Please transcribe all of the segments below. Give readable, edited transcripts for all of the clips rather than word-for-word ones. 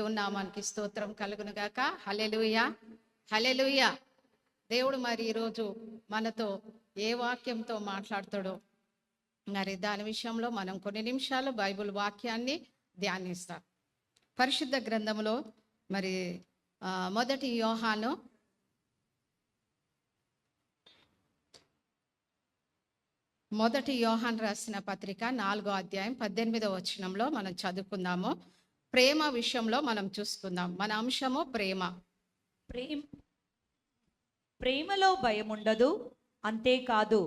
దేవుని నామానికి స్తోత్రం కలుగును గాక. హల్లెలూయా, హల్లెలూయా. దేవుడు మరి ఈరోజు మనతో ఏ వాక్యంతో మాట్లాడతాడో మరి దాని విషయంలో మనం కొన్ని నిమిషాలు బైబిల్ వాక్యాన్ని ధ్యానిస్తాం. పరిశుద్ధ గ్రంథంలో మరి మొదటి యోహాను రాసిన పత్రిక 4వ అధ్యాయం 18వ వచనంలో మనం చదువుకుందాము. ప్రేమ విషయంలో మనం చూసుకుందాం. మన అంశము ప్రేమలో భయముండదు, అంతేకాదు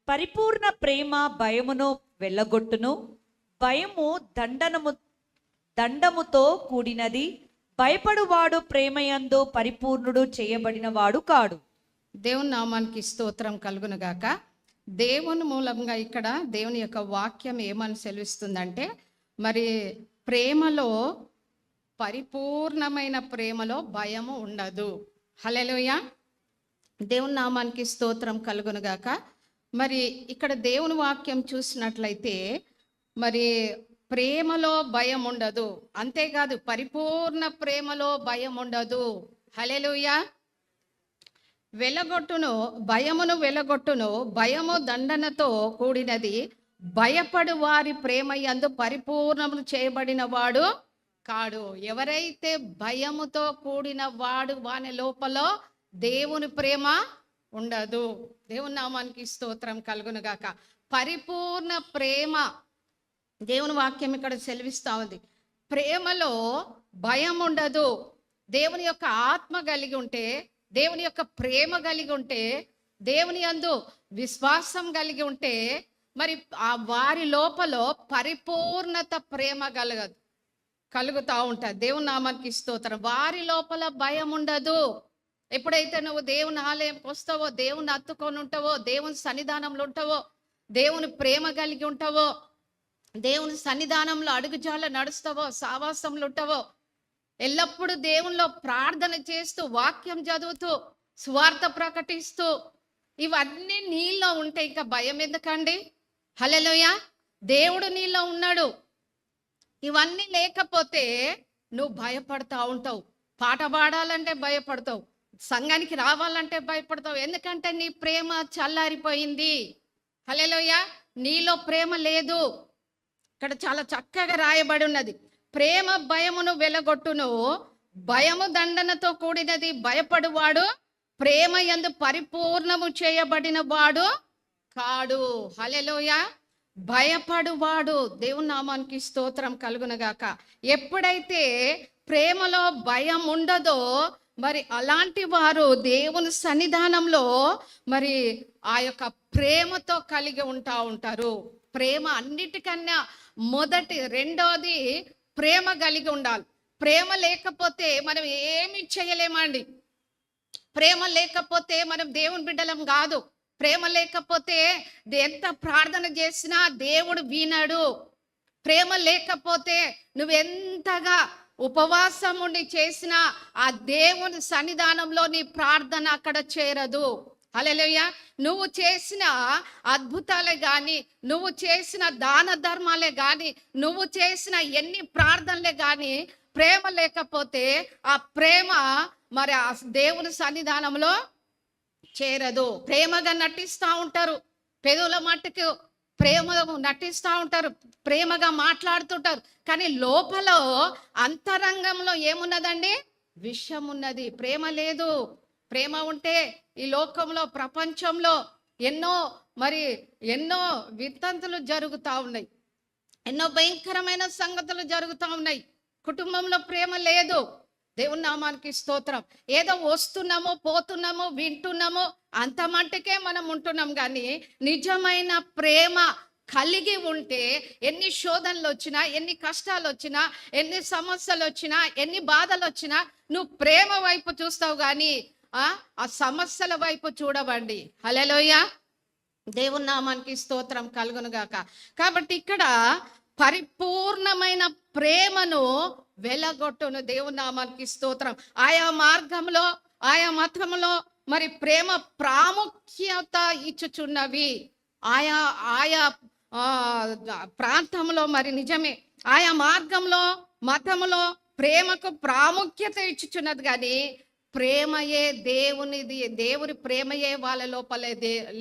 పరిపూర్ణ ప్రేమ భయమును వెళ్ళగొట్టును. భయము దండముతో కూడినది, భయపడువాడు ప్రేమయందు పరిపూర్ణుడు చేయబడిన వాడు కాడు. దేవుని నామానికి స్తోత్రం కలుగును గాక. దేవుని మూలంగా ఇక్కడ దేవుని యొక్క వాక్యం ఏమని సెలవిస్తుందంటే, మరి ప్రేమలో, పరిపూర్ణమైన ప్రేమలో భయము ఉండదు. హల్లెలూయా, దేవుని నామానికి స్తోత్రం కలుగును గాక. మరి ఇక్కడ దేవుని వాక్యం చూసినట్లయితే మరి ప్రేమలో భయం ఉండదు, అంతేకాదు పరిపూర్ణ ప్రేమలో భయం ఉండదు. హల్లెలూయా. భయమును వెలగొట్టును, భయము దండనతో కూడినది, భయపడు వారి ప్రేమ యందు పరిపూర్ణము చేయబడిన వాడు కాడు. ఎవరైతే భయముతో కూడిన వాడు వాని లోపల దేవుని ప్రేమ ఉండదు. దేవుని నామానికి స్తోత్రం కలుగును గాక. పరిపూర్ణ ప్రేమ దేవుని వాక్యం ఇక్కడ సెలవిస్తా ఉంది. ప్రేమలో భయం ఉండదు. దేవుని యొక్క ఆత్మ కలిగి ఉంటే, దేవుని యొక్క ప్రేమ కలిగి ఉంటే, దేవుని యందు విశ్వాసం కలిగి ఉంటే మరి ఆ వారి లోపల పరిపూర్ణత ప్రేమ కలుగుతూ ఉంటుంది. దేవుని నామానికి స్తోత్రం. వారి లోపల భయం ఉండదు. ఎప్పుడైతే నువ్వు దేవుని ఆలయంకి వస్తావో, దేవుని హత్తుకొని ఉంటావో, దేవుని సన్నిధానంలో ఉంటావో, దేవుని ప్రేమ కలిగి ఉంటావో, దేవుని సన్నిధానంలో అడుగుజాల నడుస్తావో, సావాసంలో ఉంటావో, ఎల్లప్పుడూ దేవునిలో ప్రార్థన చేస్తూ, వాక్యం చదువుతూ, స్వార్థ ప్రకటిస్తూ, ఇవన్నీ నీలో ఉంటే ఇంకా భయం ఎందుకండి? హల్లెలూయా. దేవుడు నీలో ఉన్నాడు. ఇవన్నీ లేకపోతే నువ్వు భయపడతా ఉంటావు. పాట పాడాలంటే భయపడతావు, సంఘానికి రావాలంటే భయపడతావు. ఎందుకంటే నీ ప్రేమ చల్లారిపోయింది. హల్లెలూయా. నీలో ప్రేమ లేదు. ఇక్కడ చాలా చక్కగా రాయబడి ఉన్నది. ప్రేమ భయమును వెలగొట్టును, భయము దండనతో కూడినది, భయపడువాడు ప్రేమ యందు పరిపూర్ణము చేయబడిన వాడు కాడు. హల్లెలూయా. భయపడువాడు, దేవుని నామానికి స్తోత్రం కలుగునగాక. ఎప్పుడైతే ప్రేమలో భయం ఉండదో మరి అలాంటి వారు దేవుని సన్నిధానంలో మరి ఆ యొక్క ప్రేమతో కలిగి ఉంటారు. ప్రేమ అన్నిటికన్నా రెండోది ప్రేమ కలిగి ఉండాలి. ప్రేమ లేకపోతే మనం ఏమి చేయలేమండి. ప్రేమ లేకపోతే మనం దేవుని బిడ్డలం కాదు. ప్రేమ లేకపోతే ఎంత ప్రార్థన చేసినా దేవుడు వినడు. ప్రేమ లేకపోతే నువ్వెంతగా ఉపవాసం ఉండి చేసినా ఆ దేవుని సన్నిధానంలో నీ ప్రార్థన అక్కడ చేరదు. హల్లెలూయా. నువ్వు చేసిన అద్భుతాలే కానీ, నువ్వు చేసిన దాన ధర్మాలే కానీ, నువ్వు చేసిన ఎన్ని ప్రార్థనలే కానీ ప్రేమ లేకపోతే ఆ ప్రేమ మరి ఆ దేవుని సన్నిధానంలో చేరదు. ప్రేమగా నటిస్తూ ఉంటారు, పెదవుల మట్టుకు ప్రేమ నటిస్తూ ఉంటారు, ప్రేమగా మాట్లాడుతుంటారు, కానీ లోపల అంతరంగంలో ఏమున్నదండి? విషం ఉన్నది. ప్రేమ లేదు. ప్రేమ ఉంటే ఈ లోకంలో, ప్రపంచంలో ఎన్నో వితంతులు జరుగుతూ ఉన్నాయి, ఎన్నో భయంకరమైన సంగతులు జరుగుతూ ఉన్నాయి. కుటుంబంలో ప్రేమ లేదు. దేవుని నామానికి స్తోత్రం. ఏదో వస్తున్నామో, పోతున్నామో, వింటున్నామో, అంత మట్టుకే మనం ఉంటున్నాం. కానీ నిజమైన ప్రేమ కలిగి ఉంటే ఎన్ని శోధనలు వచ్చినా, ఎన్ని కష్టాలు వచ్చినా, ఎన్ని సమస్యలు వచ్చినా, ఎన్ని బాధలు వచ్చినా నువ్వు ప్రేమ వైపు చూస్తావు కానీ ఆ సమస్యల వైపు చూడవండి. హల్లెలూయా. దేవుని నామానికి స్తోత్రం కలుగునుగాక. కాబట్టి ఇక్కడ పరిపూర్ణమైన ప్రేమను వెలగొట్టును. దేవుని నామానికి స్తోత్రం. ఆయా మార్గంలో, ఆయా మతంలో మరి ప్రేమ ప్రాముఖ్యత ఇచ్చుచున్నవి. ఆయా ప్రాంతంలో మరి నిజమే, ఆయా మార్గంలో, మతంలో ప్రేమకు ప్రాముఖ్యత ఇచ్చుచున్నది, కానీ ప్రేమయే దేవునిది, దేవుని ప్రేమయే వాళ్ళ లోపల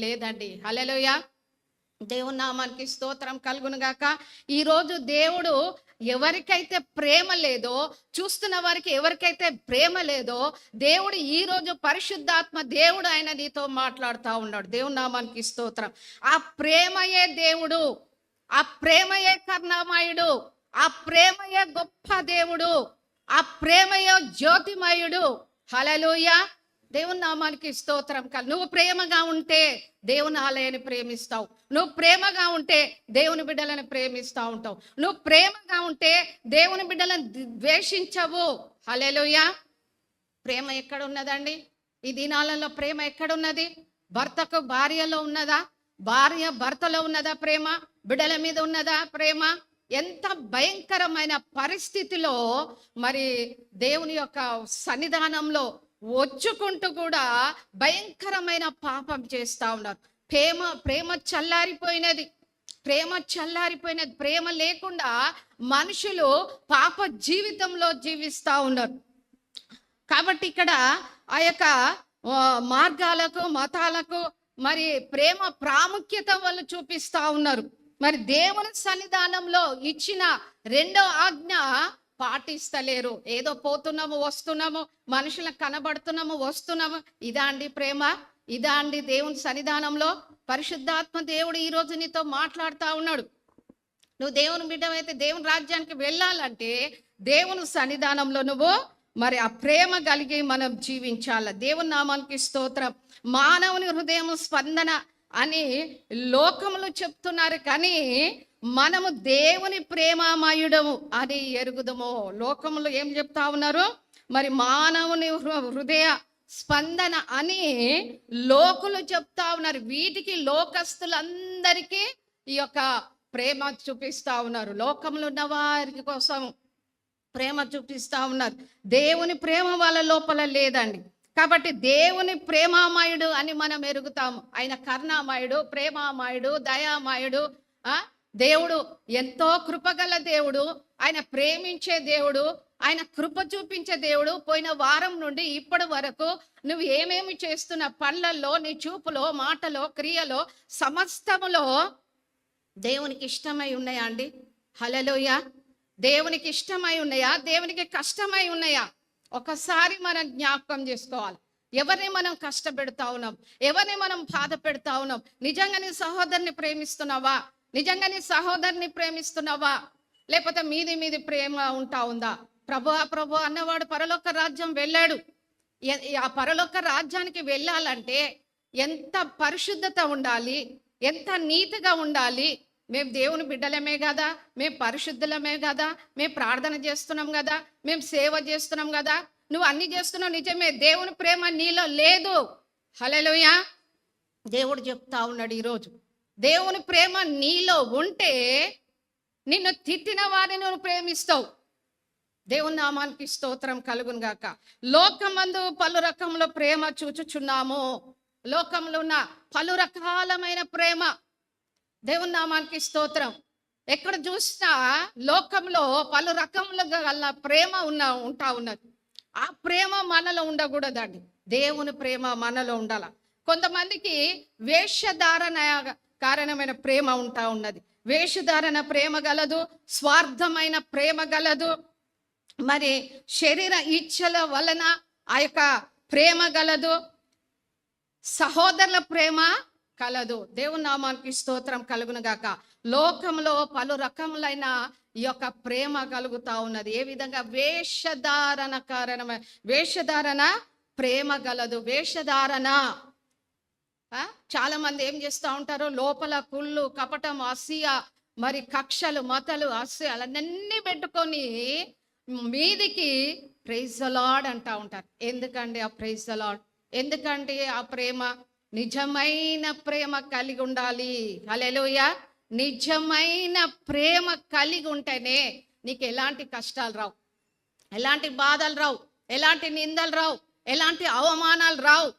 లేదండి. హల్లెలూయా. దేవుని నామానికి స్తోత్రం కలుగును గాక. ఈరోజు దేవుడు ఎవరికైతే ప్రేమ లేదో, చూస్తున్న వారికి ఎవరికైతే ప్రేమ లేదో, దేవుడు ఈరోజు పరిశుద్ధాత్మ దేవుడు ఆయన నీతో మాట్లాడుతూ ఉన్నాడు. దేవుని నామానికి స్తోత్రం. ఆ ప్రేమయే దేవుడు, ఆ ప్రేమయే కరుణామయుడు, ఆ ప్రేమయే గొప్ప దేవుడు, ఆ ప్రేమయే జ్యోతిమయుడు. హల్లెలూయా. దేవుని నామానికి స్తోత్రం. నువ్వు ప్రేమగా ఉంటే దేవుని ఆలయాన్ని ప్రేమిస్తావు. నువ్వు ప్రేమగా ఉంటే దేవుని బిడ్డలను ప్రేమిస్తూ ఉంటావు. నువ్వు ప్రేమగా ఉంటే దేవుని బిడ్డలను ద్వేషించవు. హల్లెలూయా. ప్రేమ ఎక్కడ ఉన్నదండి? ఈ దినాలలో ప్రేమ ఎక్కడున్నది? భర్తకు భార్యలో ఉన్నదా? భార్య భర్తలో ఉన్నదా ప్రేమ? బిడ్డల మీద ఉన్నదా ప్రేమ? ఎంత భయంకరమైన పరిస్థితిలో మరి దేవుని యొక్క సన్నిధానంలో వచ్చుకుంటూ కూడా భయంకరమైన పాపం చేస్తూ ఉన్నారు. ప్రేమ చల్లారిపోయినది. ప్రేమ లేకుండా మనుషులు పాప జీవితంలో జీవిస్తూ ఉన్నారు. కాబట్టి ఇక్కడ ఆ యొక్క మార్గాలకు మతాలకు మరి ప్రేమ ప్రాముఖ్యత వాళ్ళు చూపిస్తూ ఉన్నారు. మరి దేవుని సన్నిధానంలో ఇచ్చిన రెండో ఆజ్ఞ పాటిస్తలేరు. ఏదో పోతున్నాము వస్తున్నాము, మనుషులకు కనబడుతున్నాము వస్తున్నాము. ఇదా అండి ప్రేమ? ఇదా అండి దేవుని సన్నిధానంలో? పరిశుద్ధాత్మ దేవుడు ఈరోజు నీతో మాట్లాడుతూ ఉన్నాడు. నువ్వు దేవుని బిడ్డవైతే దేవుని రాజ్యానికి వెళ్ళాలంటే దేవుని సన్నిధానంలో నువ్వు మరి ఆ ప్రేమ కలిగి మనం జీవించాల. దేవుని నామానికి స్తోత్రం. మానవుని హృదయం స్పందన అని లోకములు చెప్తున్నారు, కానీ మనము దేవుని ప్రేమామయుడము అని ఎరుగుదము. లోకములు ఏం చెప్తా ఉన్నారు? మరి మానవుని హృదయ స్పందన అని లోకులు చెప్తా ఉన్నారు. వీటికి లోకస్తులందరికీ ఈ యొక్క ప్రేమ చూపిస్తా ఉన్నారు. లోకములు ఉన్న వారి కోసం ప్రేమ చూపిస్తా ఉన్నారు. దేవుని ప్రేమ వాళ్ళ లోపల లేదండి. కాబట్టి దేవుని ప్రేమామయుడు అని మనం ఎరుగుతాము. ఆయన కరుణామయుడు, ప్రేమామయుడు, దయామయుడు. దేవుడు ఎంతో కృపగల దేవుడు, ఆయన ప్రేమించే దేవుడు, ఆయన కృప చూపించే దేవుడు. పోయిన వారం నుండి ఇప్పటి వరకు నువ్వు ఏమేమి చేస్తున్న పనులలో, నీ చూపులో, మాటలో, క్రియలో, సమస్తములో దేవునికి ఇష్టమై ఉన్నాయా అండి? హల్లెలూయా. దేవునికి ఇష్టమై ఉన్నాయా? దేవునికి కష్టమై ఉన్నాయా? ఒకసారి మనం జ్ఞాపకం చేసుకోవాలి. ఎవరిని మనం కష్టపెడతా ఉన్నాం? ఎవరిని మనం బాధ పెడతా ఉన్నాం? నిజంగా నీ సహోదరుని ప్రేమిస్తున్నావా? నిజంగా నీ సహోదరుని ప్రేమిస్తున్నావా? లేకపోతే మీది ప్రేమ ఉంటా ఉందా? ప్రభు అన్నవాడు పరలోక రాజ్యం వెళ్ళాడు. ఆ పరలోక రాజ్యానికి వెళ్ళాలంటే ఎంత పరిశుద్ధత ఉండాలి, ఎంత నీతిగా ఉండాలి. మేము దేవుని బిడ్డలమే కదా, మేము పరిశుద్ధులమే కదా, మేము ప్రార్థన చేస్తున్నాం కదా, మేము సేవ చేస్తున్నాం కదా. నువ్వు అన్ని చేస్తున్నావు నిజమే, దేవుని ప్రేమ నీలో లేదు. హల్లెలూయా. దేవుడు చెప్తా ఉన్నాడు ఈరోజు, దేవుని ప్రేమ నీలో ఉంటే నిన్ను తిట్టిన వారిని నువ్వు ప్రేమిస్తావు. దేవుని నామానికి స్తోత్రం కలుగును గాక. లోకమందు పలు రకముల ప్రేమ చూచుచున్నాము. లోకంలో ఉన్న పలు రకాలమైన ప్రేమ. దేవుని నామానికి స్తోత్రం. ఎక్కడ చూసినా లోకంలో పలు రకములుగా గల ప్రేమ ఉంటా ఉన్నది. ఆ ప్రేమ మనలో ఉండకూడదండి. దేవుని ప్రేమ మనలో ఉండాల. కొంతమందికి వేషధారణ కారణమైన ప్రేమ ఉంటా ఉన్నది. వేషధారణ ప్రేమ గలదు, స్వార్థమైన ప్రేమ గలదు, మరి శరీర ఇచ్చల వలన ఆ యొక్క ప్రేమ గలదు, సహోదరుల ప్రేమ కలదు. దేవుని నామానికి స్తోత్రం కలుగును గాక. లోకంలో పలు రకములైన ఈ యొక్క ప్రేమ కలుగుతా ఉన్నది. ఏ విధంగా? వేషధారణ కారణమైన వేషధారణ ప్రేమ గలదు. వేషధారణ చాలా మంది ఏం చేస్తూ ఉంటారు? లోపల కుళ్ళు, కపటం, అసూయ, మరి కక్షలు, మతలు, అసూయలన్నీ పెట్టుకొని మీదికి ప్రైజ్ ద లార్డ్ అంటా ఉంటారు. ఎందుకండి ఆ ప్రైజ్ ద లార్డ్? ఎందుకంటే ఆ ప్రేమ నిజమైన ప్రేమ కలిగి ఉండాలి. హల్లెలూయా. నిజమైన ప్రేమ కలిగి ఉంటేనే నీకు ఎలాంటి కష్టాలు రావు, ఎలాంటి బాధలు రావు, ఎలాంటి నిందలు రావు, ఎలాంటి అవమానాలు రావు.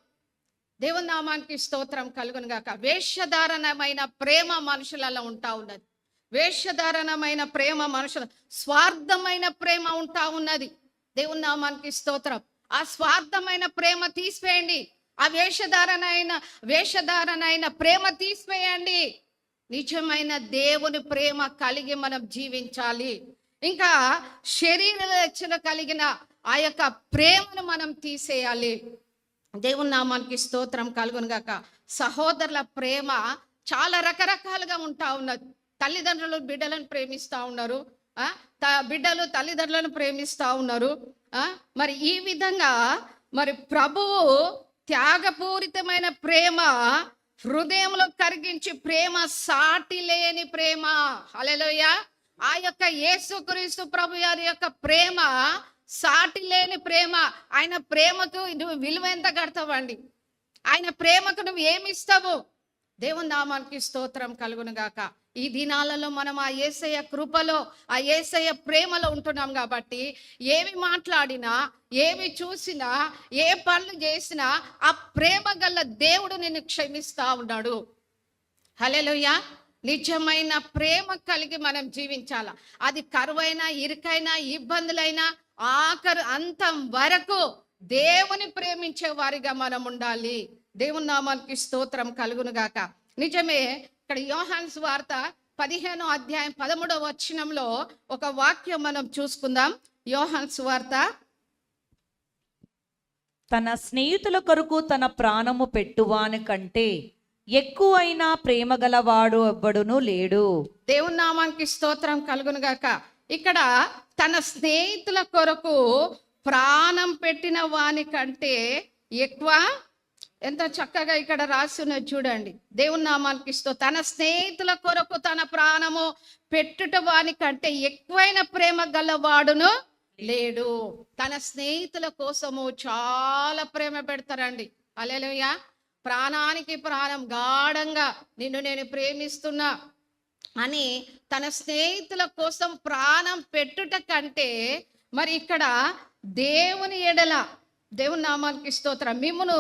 దేవుని నామానికి స్తోత్రం కలుగును గాక. వేషధారణమైన ప్రేమ మనుషులలో ఉంటా ఉన్నది. వేషధారణమైన ప్రేమ, మనుషుల స్వార్థమైన ప్రేమ ఉంటా ఉన్నది. దేవుని నామానికి స్తోత్రం. ఆ స్వార్థమైన ప్రేమ తీసివేయండి. ఆ వేషధారణైన ప్రేమ తీసివేయండి. నిజమైన దేవుని ప్రేమ కలిగి మనం జీవించాలి. ఇంకా శరీర రక్షణ కలిగిన ఆ యొక్క ప్రేమను మనం తీసేయాలి. దేవుని నామానికి స్తోత్రం కలుగును గాక. సహోదరుల ప్రేమ చాలా రకరకాలుగా ఉంటా ఉన్నది. తల్లిదండ్రులు బిడ్డలను ప్రేమిస్తూ ఉన్నారు, బిడ్డలు తల్లిదండ్రులను ప్రేమిస్తూ ఉన్నారు. మరి ఈ విధంగా మరి ప్రభువు త్యాగపూరితమైన ప్రేమ, హృదయంలో కరిగించి ప్రేమ, సాటి లేని ప్రేమ. హల్లెలూయా. ఆ యొక్క యేసుక్రీస్తు ప్రభు వారి యొక్క ప్రేమ సాటి లేని ప్రేమ. ఆయన ప్రేమకు నువ్వు విలువ ఎంత కడతావండి? ఆయన ప్రేమకు నువ్వు ఏమిస్తావు? దేవుని నామానికి స్తోత్రం కలుగును గాక. ఈ దినాలలో మనం ఆ యేసయ్య కృపలో, ఆ యేసయ్య ప్రేమలో ఉంటున్నాం కాబట్టి ఏమి మాట్లాడినా, ఏమి చూసినా, ఏ పనులు చేసినా ఆ ప్రేమ గల దేవుడు నిన్ను క్షమిస్తా ఉన్నాడు. హల్లెలూయా. నిజమైన ప్రేమ కలిగి మనం జీవించాల. అది కరువైనా, ఇరుకైనా, ఇబ్బందులైనా ఆఖరు అంతం వరకు దేవుని ప్రేమించే వారిగా మనం ఉండాలి. దేవుని నామానికి స్తోత్రం కలుగును గాక. నిజమే, ఇక్కడ యోహాను సువార్త 15వ అధ్యాయం 13వ వచనంలో ఒక వాక్యం మనం చూసుకుందాం. యోహాను సువార్త, తన స్నేహితుల కొరకు తన ప్రాణము పెట్టువాని కంటే ఎక్కువైన ప్రేమ గలవాడు ఎవ్వడును లేడు. దేవుని నామానికి స్తోత్రం కలుగును గాక. ఇక్కడ తన స్నేహితుల కొరకు ప్రాణం పెట్టిన వాని కంటే ఎక్కువ, ఎంత చక్కగా ఇక్కడ రాస్తున్నది చూడండి. దేవుని నామానికి తన స్నేహితుల కొరకు తన ప్రాణము పెట్టుట వాని కంటే ఎక్కువైన ప్రేమ గలవాడును లేడు. తన స్నేహితుల కోసము చాలా ప్రేమ పెడతారండి. హల్లెలూయా. ప్రాణానికి ప్రాణం, గాఢంగా నిన్ను నేను ప్రేమిస్తున్నా అని తన స్నేహితుల కోసం ప్రాణం పెట్టుట కంటే, మరి ఇక్కడ దేవుని ఎడల, దేవుని నామానికి స్తోత్రం, మిమ్మును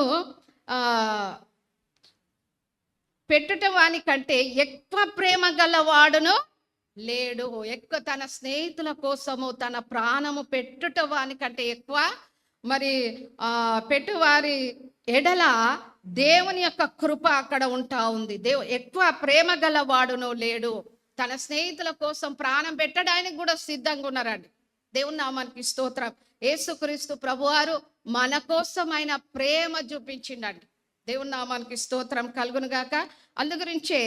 పెట్టుట వాని కంటే ఎక్కువ ప్రేమ గలవాడును లేడు. ఎక్కువ తన స్నేహితుల కోసము తన ప్రాణము పెట్టుట వాని కంటే ఎక్కువ మరి పెట్టువారి ఎడల దేవుని యొక్క కృప అక్కడ ఉంటా ఉంది. ఎక్కువ ప్రేమ గలవాడును లేడు. తన స్నేహితుల కోసం ప్రాణం పెట్టడానికి కూడా సిద్ధంగా ఉన్నారండి. దేవుని నామానికి స్తోత్రం. యేసుక్రీస్తు ప్రభువారు మన కోసం ఆయన ప్రేమ చూపించిండండి. దేవుని నామానికి స్తోత్రం కలుగును గాక. అందుగురించే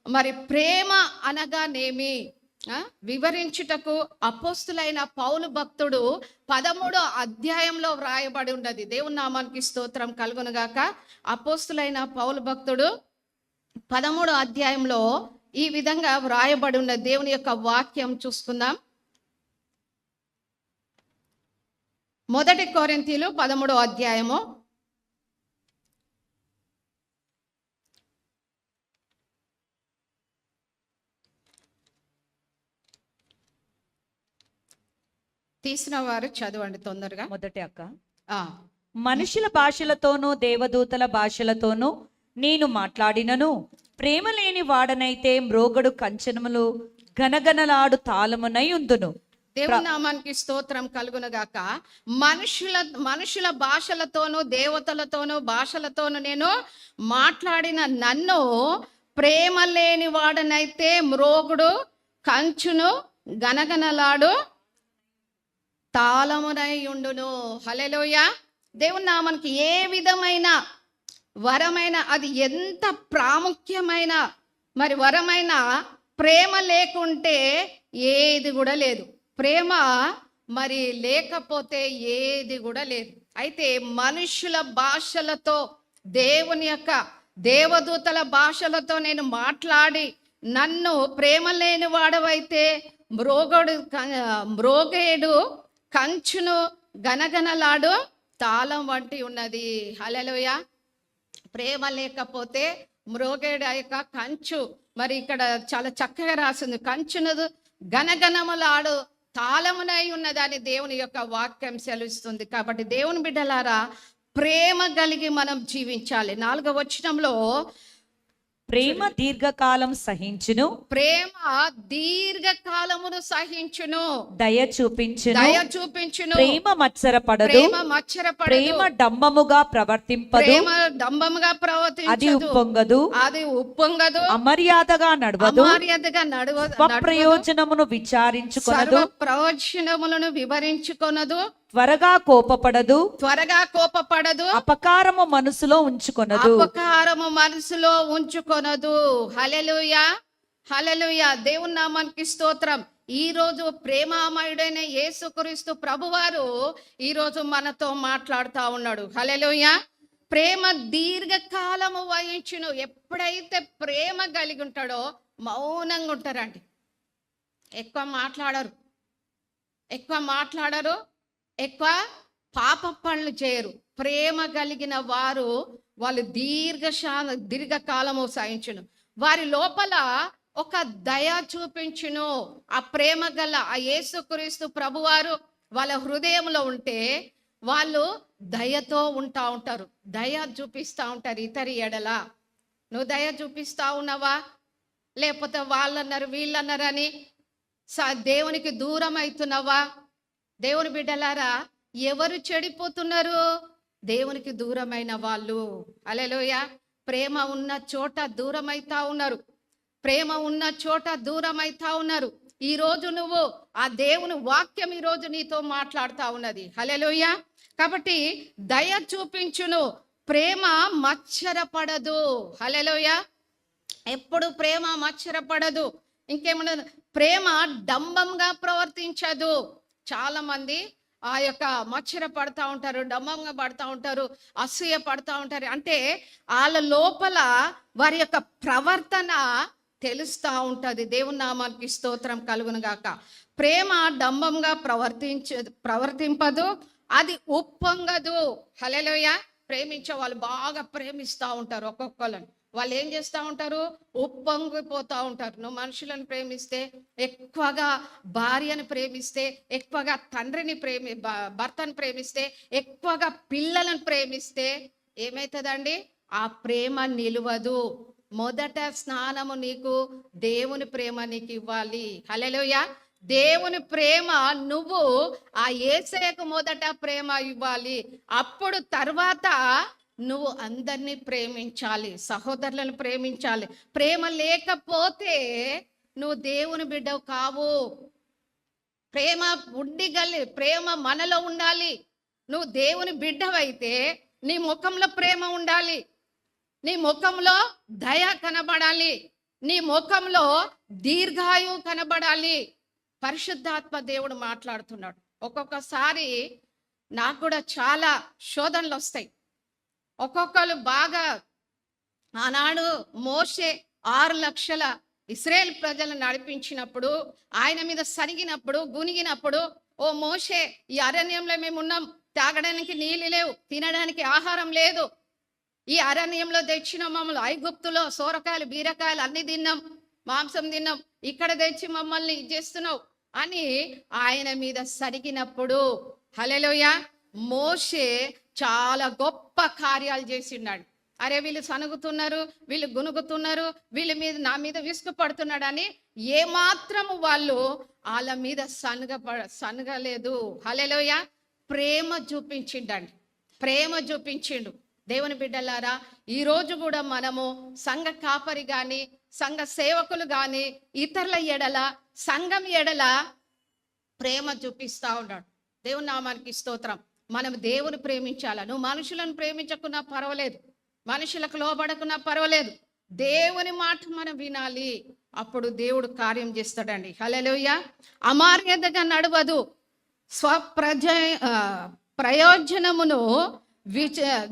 మరి ప్రేమ అనగానేమి వివరించుటకు అపోస్తులైన పౌలు భక్తుడు 13వ అధ్యాయంలో వ్రాయబడి ఉన్నది. దేవుని నామానికి స్తోత్రం కలుగును గాక. అపోస్తులైన పౌలు భక్తుడు 13వ అధ్యాయంలో ఈ విధంగా వ్రాయబడి ఉన్న దేవుని యొక్క వాక్యం చూసుకుందాం. 1 కొరింథీయులు 13వ అధ్యాయము 3 చదవండి తొందరగా. మొదటి అక్క, ఆ మనుషుల భాషలతోనూ దేవదూతల భాషలతోనూ నేను మాట్లాడినను ప్రేమ లేని వాడనైతే మ్రోగడు కంచనములు గనగనలాడు తాళమునై ఉందును. దేవుని నామానికి స్తోత్రం కలుగునగాక. మనుషుల భాషలతోనూ దేవతలతోనూ భాషలతోనూ నేను మాట్లాడిన నన్ను ప్రేమ లేని వాడనైతే మ్రోగుడు కంచును గనగనలాడు తాళమునై ఉండును. హల్లెలూయా. దేవుని నామానికి ఏ విధమైన వరమైన, అది ఎంత ప్రాముఖ్యమైన మరి వరమైన, ప్రేమ లేకుంటే ఏది కూడా లేదు. ప్రేమ మరి లేకపోతే ఏది కూడా లేదు. అయితే మనుషుల భాషలతో, దేవుని యొక్క దేవదూతల భాషలతో నేను మాట్లాడి నన్ను ప్రేమ లేని వాడవైతే మ్రోగేడు కంచును గనగనలాడు తాళం వంటి ఉన్నది. హల్లెలూయా. ప్రేమ లేకపోతే మ్రోగేడు యొక్క కంచు, మరి ఇక్కడ చాలా చక్కగా రాసింది, కంచునదు గనగనములాడు తాళమునై ఉన్నదని దేవుని యొక్క వాక్యం సెలవిస్తుంది. కాబట్టి దేవుని బిడ్డలారా, ప్రేమ కలిగి మనం జీవించాలి. 4వ వచనంలో ప్రేమ దీర్ఘకాలం సహించును, ప్రేమ దీర్ఘకాలమును సహించును, దయ చూపించును, దయ చూపించును, ప్రేమ మత్సరపడదు, ప్రేమ మచ్చరపడదు, ప్రేమ డంబముగా ప్రవర్తింపదు, ప్రేమ డంబముగా అది ప్రవర్తించదు, ఉప్పొంగదు, అది ఉప్పొంగదు, అమర్యాదగా నడవదు, అమర్యాదగా నడవదు, స్వప్రయోజనమును విచారించుకొనదు, సర్వ ప్రయోజనములను వివరించుకొనదు, త్వరగా కోపపడదు, త్వరగా కోపపడదు, అపకారము మనసులో ఉంచుకొనదు. అపకారము మనసులో ఉంచుకొనదు. హల్లెలూయా, హల్లెలూయా. దేవుని నామానికి స్తోత్రం. ఈ రోజు ప్రేమామయుడైన యేసుక్రీస్తు ప్రభువారు ఈ రోజు మనతో మాట్లాడుతా ఉన్నాడు. హల్లెలూయా. ప్రేమ దీర్ఘకాలము వహించును. ఎప్పుడైతే ప్రేమ కలిగి ఉంటాడో మౌనంగా ఉంటారండి. ఎక్కువ మాట్లాడరు, ఎక్కువ పాప పనులు చేయరు. ప్రేమ కలిగిన వారు వాళ్ళు దీర్ఘకాలము సహించును. వారి లోపల ఒక దయ చూపించును. ఆ ప్రేమ గల ఆ యేసుక్రీస్తు ప్రభువారు వాళ్ళ హృదయంలో ఉంటే వాళ్ళు దయతో ఉంటారు, దయ చూపిస్తూ ఉంటారు ఇతరి ఎడల. నువ్వు దయ చూపిస్తా ఉన్నావా? లేకపోతే వాళ్ళన్నారు వీళ్ళన్నారని దేవునికి దూరం అవుతున్నావా? దేవుని బిడ్డలారా, ఎవరు చెడిపోతున్నారు? దేవునికి దూరమైన వాళ్ళు. హల్లెలూయా. ప్రేమ ఉన్న చోట దూరం అవుతా ఉన్నారు, ప్రేమ ఉన్న చోట దూరం అవుతా ఉన్నారు. ఈ రోజు నువ్వు ఆ దేవుని వాక్యం ఈ రోజు నీతో మాట్లాడుతా ఉన్నది. హల్లెలూయా. కాబట్టి దయ చూపించును, ప్రేమ మత్సరపడదు. హల్లెలూయా. ఎప్పుడు ప్రేమ మత్సరపడదు. ఇంకేమన్నా, ప్రేమ డంబంగా ప్రవర్తించదు. చాలా మంది ఆ యొక్క మచ్చర పడతా ఉంటారు, డంబంగా పడతా ఉంటారు, అసూయ పడతా ఉంటారు. అంటే వాళ్ళ లోపల వారి యొక్క ప్రవర్తన తెలుస్తూ ఉంటుంది. దేవుని నామానికి స్తోత్రం కలుగును గాక. ప్రేమ డంబంగా ప్రవర్తింపదు, అది ఉప్పొంగదు. హల్లెలూయా. ప్రేమించే వాళ్ళు బాగా ప్రేమిస్తూ ఉంటారు. ఒక్కొక్కళ్ళని వాళ్ళు ఏం చేస్తూ ఉంటారు? ఉప్పొంగిపోతూ ఉంటారు. నువ్వు మనుషులను ప్రేమిస్తే, ఎక్కువగా భార్యను ప్రేమిస్తే, ఎక్కువగా తండ్రిని భర్తను ప్రేమిస్తే, ఎక్కువగా పిల్లలను ప్రేమిస్తే ఏమవుతుందండి? ఆ ప్రేమ నిలవదు. మొదట స్నానము నీకు దేవుని ప్రేమ నీకు ఇవ్వాలి. హల్లెలూయా. దేవుని ప్రేమ నువ్వు ఆ యేసయ్యకు మొదట ప్రేమ ఇవ్వాలి. అప్పుడు తర్వాత నువ్వు అందరినీ ప్రేమించాలి, సహోదరులను ప్రేమించాలి. ప్రేమ లేకపోతే నువ్వు దేవుని బిడ్డవు కావు. ప్రేమ ప్రేమ మనలో ఉండాలి. నువ్వు దేవుని బిడ్డవైతే నీ ముఖంలో ప్రేమ ఉండాలి, నీ ముఖంలో దయ కనబడాలి, నీ ముఖంలో దీర్ఘాయువు కనబడాలి. పరిశుద్ధాత్మ దేవుడు మాట్లాడుతున్నాడు. ఒక్కొక్కసారి నాకు కూడా చాలా శోధనలు వస్తాయి. ఒక్కొక్కరు బాగా, ఆనాడు మోషే 6 లక్షల ఇశ్రాయేల్ ప్రజలను నడిపించినప్పుడు, ఆయన మీద సరిగినప్పుడు, గునిగినప్పుడు, ఓ మోషే, ఈ అరణ్యంలో మేము ఉన్నాం, తాగడానికి నీళ్ళు లేవు, తినడానికి ఆహారం లేదు, ఈ అరణ్యంలో తెచ్చిన మమ్మల్ని ఐగుప్తులో సోరకాయలు బీరకాయలు అన్ని తిన్నాం, మాంసం తిన్నాం, ఇక్కడ తెచ్చి మమ్మల్ని చేస్తున్నావు అని ఆయన మీద సరిగినప్పుడు, హల్లెలూయా, మోషే చాలా గొప్ప కార్యాలు చేసిన్నాడు. అరే వీళ్ళు సనుగుతున్నారు, వీళ్ళు గునుగుతున్నారు, నా మీద విసుగుపడుతున్నాడని ఏమాత్రము వాళ్ళు వాళ్ళ మీద సనగలేదు. హల్లెలూయా. ప్రేమ చూపించిండండి, ప్రేమ చూపించిండు. దేవుని బిడ్డలారా, ఈరోజు కూడా మనము సంఘ కాపరి కానీ, సంఘ సేవకులు కానీ, ఇతరుల ఎడల, సంఘం ఎడల ప్రేమ చూపిస్తూ ఉన్నాడు. దేవుని నామానికి స్తోత్రం. మనం దేవుని ప్రేమించాలా. నువ్వు మనుషులను ప్రేమించకున్నా పర్వాలేదు, మనుషులకు లోబడకున్నా పర్వాలేదు, దేవుని మాట మనం వినాలి. అప్పుడు దేవుడు కార్యం చేస్తాడండి. హల్లెలూయా. అమార్యతగా నడవదు, ప్రయోజనమును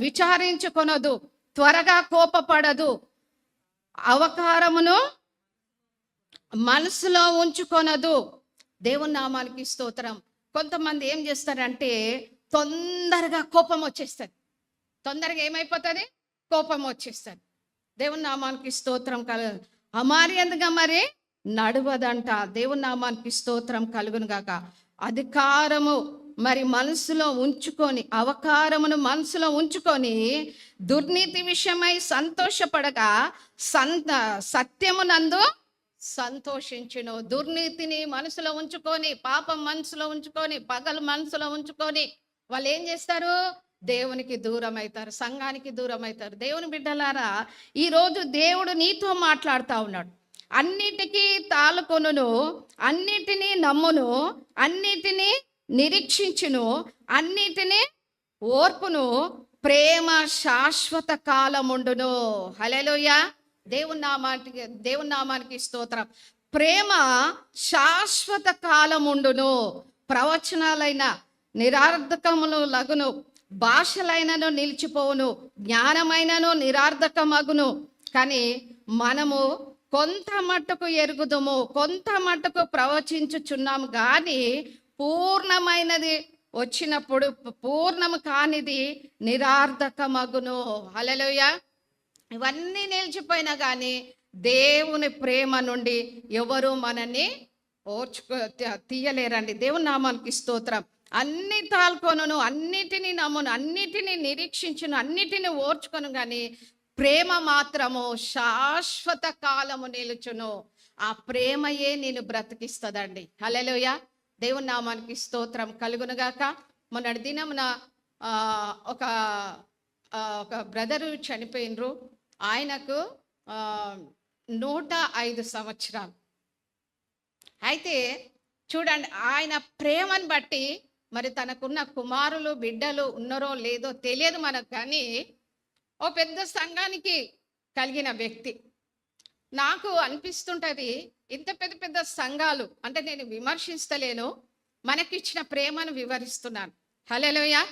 విచారించుకొనదు, త్వరగా కోపపడదు, అవకారమును మనసులో ఉంచుకొనదు. దేవుని నామానికి స్తోత్రం. కొంతమంది ఏం చేస్తారంటే తొందరగా కోపం వచ్చేస్తుంది, తొందరగా ఏమైపోతుంది? కోపం వచ్చేస్తుంది. దేవుని నామానికి స్తోత్రం అమార్యంగా మరి నడవదంట. దేవుని నామానికి స్తోత్రం కలుగును గాక. అధికారము మరి మనసులో ఉంచుకొని, అవకారమును మనసులో ఉంచుకొని దుర్నీతి విషయమై సంతోషపడగా సత్యమునందు సంతోషించును. దుర్నీతిని మనసులో ఉంచుకొని, పాపం మనసులో ఉంచుకొని, పగలు మనసులో ఉంచుకొని వాళ్ళు ఏం చేస్తారు? దేవునికి దూరం అవుతారు, సంఘానికి దూరం అవుతారు. దేవుని బిడ్డలారా, ఈరోజు దేవుడు నీతో మాట్లాడుతూ ఉన్నాడు. అన్నిటికీ తాళకొనును, అన్నిటినీ నమ్మును, అన్నిటినీ నిరీక్షించును, అన్నిటినీ ఓర్పును, ప్రేమ శాశ్వత కాలముండును. హల్లెలూయా. దేవుని నామానికి స్తోత్రం. ప్రేమ శాశ్వత కాలముండును. ప్రవచనాలైన నిరర్థకములు లగును, భాషలైనను నిలిచిపోవును, జ్ఞానమైనను నిరర్థకమగును. కానీ మనము కొంత మట్టుకు ఎరుగుదుము, కొంత మట్టుకు ప్రవచించుచున్నాము, కానీ పూర్ణమైనది వచ్చినప్పుడు పూర్ణము కానిది నిరర్థకమగును. హల్లెలూయా. ఇవన్నీ నిలిచిపోయినా కానీ దేవుని ప్రేమ నుండి ఎవరు మనల్ని తీయలేరండి. దేవుని నామానికి స్తోత్రం. అన్ని తాల్కొను, అన్నిటినీ నమ్మును, అన్నిటినీ నిరీక్షించును, అన్నిటినీ ఓర్చుకొను, కానీ ప్రేమ మాత్రము శాశ్వత కాలము నిలుచును. ఆ ప్రేమయే నేను బ్రతికిస్తుందండి. హల్లెలూయా. దేవుని నామానికి స్తోత్రం కలుగునుగాక. మొన్నటి దినమున ఒక బ్రదరు చనిపోయినరు. ఆయనకు 105 సంవత్సరాలు. అయితే చూడండి, ఆయన ప్రేమను బట్టి మరి తనకున్న కుమారులు బిడ్డలు ఉన్నారో లేదో తెలియదు మనకు, కానీ ఓ పెద్ద సంఘానికి కలిగిన వ్యక్తి. నాకు అనిపిస్తుంటది, ఇంత పెద్ద పెద్ద సంఘాలు అంటే, నేను విమర్శిస్తలేను, మనకిచ్చిన ప్రేమను వివరిస్తున్నాను. హల్లెలూయా.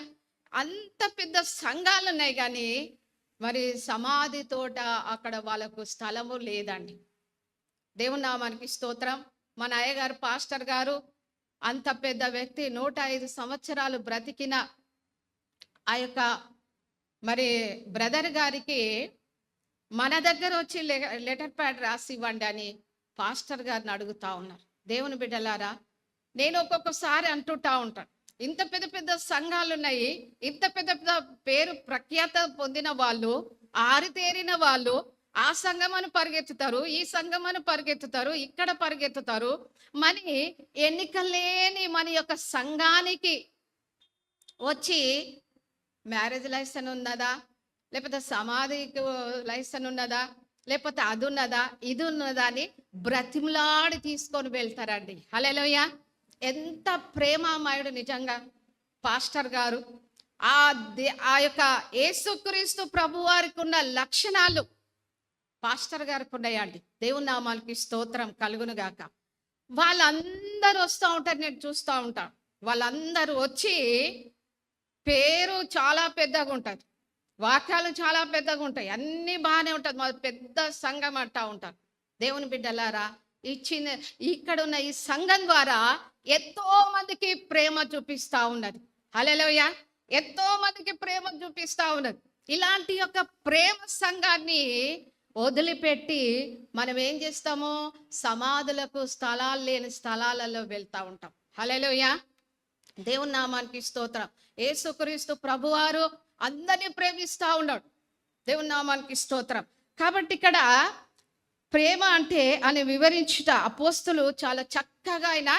అంత పెద్ద సంఘాలు ఉన్నాయి, కానీ మరి సమాధి తోట అక్కడ వాళ్ళకు స్థలము లేదండి. దేవుని నామానికి స్తోత్రం. మన అయ్యగారు పాస్టర్ గారు అంత పెద్ద వ్యక్తి, 105 సంవత్సరాలు బ్రతికిన ఆ యొక్క మరి బ్రదర్ గారికి మన దగ్గర వచ్చి లెటర్ ప్యాడ్ రాసి ఇవ్వండి అని పాస్టర్ గారిని అడుగుతా ఉన్నారు. దేవుని బిడ్డలారా, నేను ఒక్కొక్కసారి అంటుంటా ఉంటాను, ఇంత పెద్ద పెద్ద సంఘాలు ఉన్నాయి, ఇంత పెద్ద పెద్ద పేరు ప్రఖ్యాత పొందిన వాళ్ళు, ఆరితేరిన వాళ్ళు ఆ సంఘమని పరిగెత్తుతారు, ఈ సంఘమని పరిగెత్తుతారు, ఇక్కడ పరిగెత్తుతారు. మరి ఎన్నికలేని మన యొక్క సంఘానికి వచ్చి మ్యారేజ్ లైసెన్స్ ఉన్నదా, లేకపోతే సమాధికి లైసెన్స్ ఉన్నదా, లేకపోతే అది ఉన్నదా ఇది ఉన్నదా అని బ్రతిమలాడి తీసుకొని వెళ్తారండి. హల్లెలూయా. ఎంత ప్రేమామయుడు నిజంగా పాస్టర్ గారు. ఆ యొక్క యేసుక్రీస్తు ప్రభు వారికి ఉన్న లక్షణాలు పాస్టర్ గారికి ఉన్నాయండి. దేవుని నామానికి స్తోత్రం కలుగును గాక. వాళ్ళందరూ వస్తూ ఉంటారు, నేను చూస్తూ ఉంటాను. వాళ్ళందరూ వచ్చి, పేరు చాలా పెద్దగా ఉంటుంది, వాక్యాలు చాలా పెద్దగా ఉంటాయి, అన్నీ బాగానే ఉంటుంది, మా పెద్ద సంఘం అంటా ఉంటారు. దేవుని బిడ్డలారా, ఇక్కడ ఉన్న ఈ సంఘం ద్వారా ఎంతో మందికి ప్రేమ చూపిస్తా ఉన్నది. హల్లెలూయా. ఎంతో మందికి ప్రేమ చూపిస్తా ఉన్నది. ఇలాంటి యొక్క ప్రేమ సంఘాన్ని వదిలిపెట్టి మనం ఏం చేస్తాము? సమాధులకు స్థలాలు లేని స్థలాలలో వెళ్తా ఉంటాం. హల్లెలూయా. దేవుని నామానికి స్తోత్రం. యేసుక్రీస్తు ప్రభువారు అందరినీ ప్రేమిస్తూ ఉన్నాడు. దేవుని నామానికి స్తోత్రం. కాబట్టి ఇక్కడ ప్రేమ అంటే అని వివరించుట అపోస్తులు చాలా చక్కగా ఆయన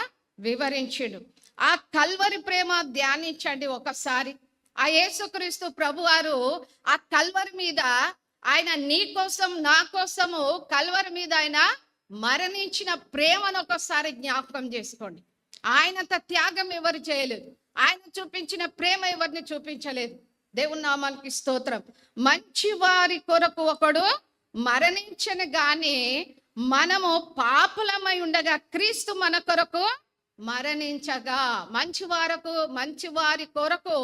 వివరించాడు. ఆ కల్వరి ప్రేమ ధ్యానించండి ఒకసారి. ఆ యేసుక్రీస్తు ప్రభువారు ఆ కల్వరి మీద ఆయన నీ కోసం నా కోసము కల్వరి మీద ఆయన మరణించిన ప్రేమను ఒకసారి జ్ఞాపకం చేసుకోండి. ఆయనంత త్యాగం ఎవరు చేయలేదు, ఆయన చూపించిన ప్రేమ ఎవరిని చూపించలేదు. దేవుని నామానికి స్తోత్రం. మంచి వారి కొరకు ఒకడు మరణించను గాని మనము పాపులమై ఉండగా క్రీస్తు మన కొరకు మరణించగా. మంచి వారి కొరకు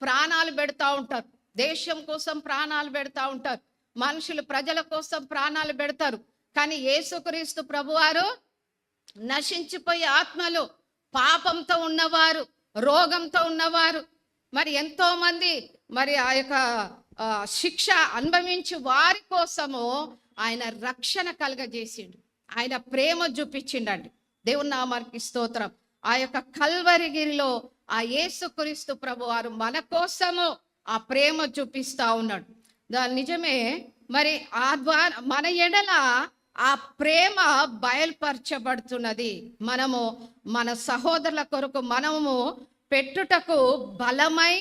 ప్రాణాలు పెడతా ఉంటారు, దేశం కోసం ప్రాణాలు పెడతా ఉంటారు, మనుషులు ప్రజల కోసం ప్రాణాలు పెడతారు. కానీ యేసుక్రీస్తు ప్రభువారు నశించిపోయే ఆత్మలు, పాపంతో ఉన్నవారు, రోగంతో ఉన్నవారు, మరి ఎంతో మంది మరి ఆ యొక్క శిక్ష అనుభవించి వారి కోసము ఆయన రక్షణ కలగజేసిండు, ఆయన ప్రేమ చూపించిండండి. దేవుని నామానికి స్తోత్రం. ఆ యొక్క కల్వరిగిరిలో ఆ యేసుక్రీస్తు ప్రభు వారు మన కోసము ఆ ప్రేమ చూపిస్తా ఉన్నాడు. నిజమే. మరి ఆ ద్వారా మన ఎడల ఆ ప్రేమ బయలుపరచబడుతున్నది. మనము మన సహోదరుల కొరకు మనము పెట్టుటకు బలమై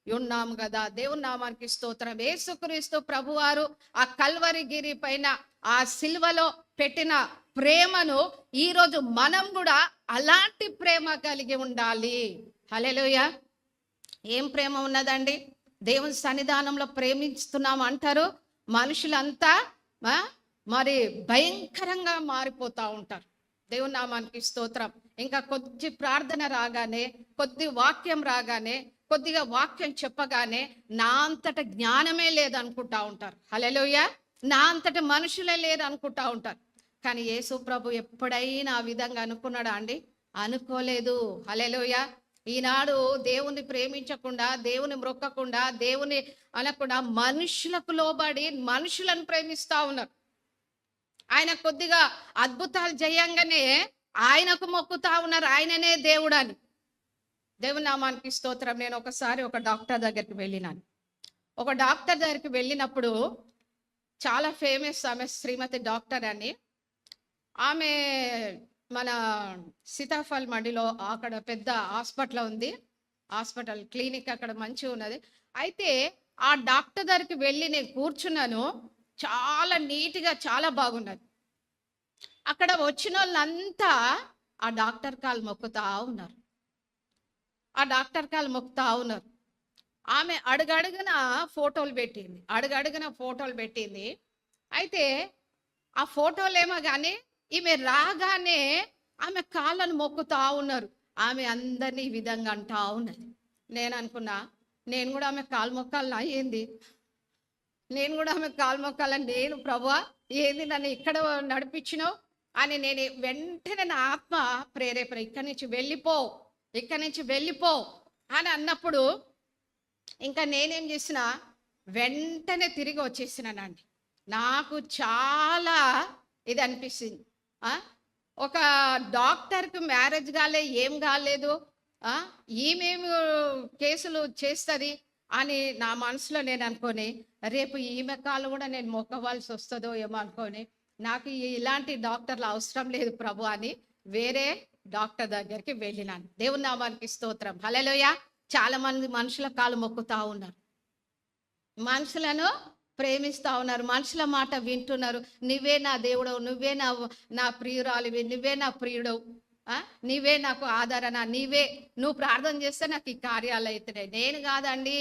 ఉన్నాము కదా. దేవుని నామానికి స్తోత్రం. యేసుక్రీస్తు ప్రభువారు ఆ కల్వరిగిరి పైన ఆ సిలువలో పెట్టిన ప్రేమను ఈరోజు మనం కూడా అలాంటి ప్రేమ కలిగి ఉండాలి. హల్లెలూయా. ఏం ప్రేమ ఉన్నదండి? దేవుని సన్నిధానంలో ప్రేమిస్తున్నాం అంటారు, మనుషులంతా మరి భయంకరంగా మారిపోతూ ఉంటారు. దేవుని నామానికి స్తోత్రం. ఇంకా కొద్ది ప్రార్థన రాగానే, కొద్ది వాక్యం రాగానే, కొద్దిగా వాక్యం చెప్పగానే నా అంతట జ్ఞానమే లేదనుకుంటా ఉంటారు. హల్లెలూయా. నా అంతట మనుషులే లేరు అనుకుంటా ఉంటారు. కానీ యేసు ప్రభు ఎప్పుడైనా ఆ విధంగా అనుకున్నాడా అండి? అనుకోలేదు. హల్లెలూయా. ఈనాడు దేవుని ప్రేమించకుండా, దేవుని మొక్కకుండా, దేవుని అనకుండా మనుషులకు లోబడి మనుషులను ప్రేమిస్తా ఉన్నారు. ఆయన కొద్దిగా అద్భుతాలు చేయంగానే ఆయనకు మొక్కుతా ఉన్నారు, ఆయననే దేవుడు అని. దేవుని నామానికి స్తోత్రం. నేను ఒకసారి ఒక డాక్టర్ దగ్గరికి వెళ్ళినాను. ఒక డాక్టర్ దగ్గరికి వెళ్ళినప్పుడు చాలా ఫేమస్ ఆమె, శ్రీమతి డాక్టర్ అని. ఆమె మన సీతాఫల్ మండిలో అక్కడ పెద్ద హాస్పిటల్ ఉంది, హాస్పిటల్ క్లినిక్ అక్కడ మంచిగా ఉన్నది. అయితే ఆ డాక్టర్ దగ్గరికి వెళ్ళి నేను కూర్చున్నాను. చాలా నీట్గా, చాలా బాగున్నది. అక్కడ వచ్చిన వాళ్ళంతా ఆ డాక్టర్ కాలు మొక్కుతా ఉన్నారు, ఆ డాక్టర్ కాలు మొక్కుతా ఉన్నారు. ఆమె అడుగడుగున ఫోటోలు పెట్టింది, అడుగడుగున ఫోటోలు పెట్టింది. అయితే ఆ ఫోటోలు ఏమో కానీ ఈమె రాగానే ఆమె కాళ్ళను మొక్కుతా ఉన్నారు. ఆమె అందరినీ ఈ విధంగా అంటా ఉన్నది. నేను అనుకున్నా, నేను కూడా ఆమె కాలు మొక్కాలనా ఏంది? నేను కూడా ఆమె కాలు మొక్కాలని. నేను ప్రభువా ఏంది నన్ను ఇక్కడ నడిపించినావు అని నేను వెంటనే నా ఆత్మ ప్రేరేపణ, ఇక్కడి నుంచి వెళ్ళిపో, ఇక్కడి నుంచి వెళ్ళిపో అని అన్నప్పుడు ఇంకా నేనేం చేసిన, వెంటనే తిరిగి వచ్చేసినానండి. నాకు చాలా ఇది అనిపిస్తుంది. ఒక డాక్టర్కి మ్యారేజ్ కాలే, ఏం కాలేదు, ఈమెమి కేసులు చేస్తుంది అని నా మనసులో నేను అనుకొని, రేపు ఈమె కాలు కూడా నేను మొక్కవలసి వస్తుందో ఏమో అనుకొని, నాకు ఇలాంటి డాక్టర్లు అవసరం లేదు ప్రభు అని వేరే డాక్టర్ దగ్గరికి వెళ్ళినాను. దేవుని నామానికి స్తోత్రం. హల్లెలూయా. చాలా మంది మనుషుల కాలు మొక్కుతా ఉన్నారు, మనుషులను ప్రేమిస్తా ఉన్నారు, మనుషుల మాట వింటున్నారు. నువ్వే నా దేవుడవు, నువ్వే నా ప్రియురాలివి, నువ్వే నా ప్రియుడవు, నీవే నాకు ఆదరణ, నువ్వు ప్రార్థన చేస్తే నాకు ఈ కార్యాలు అవుతున్నాయి. నేను కాదండి,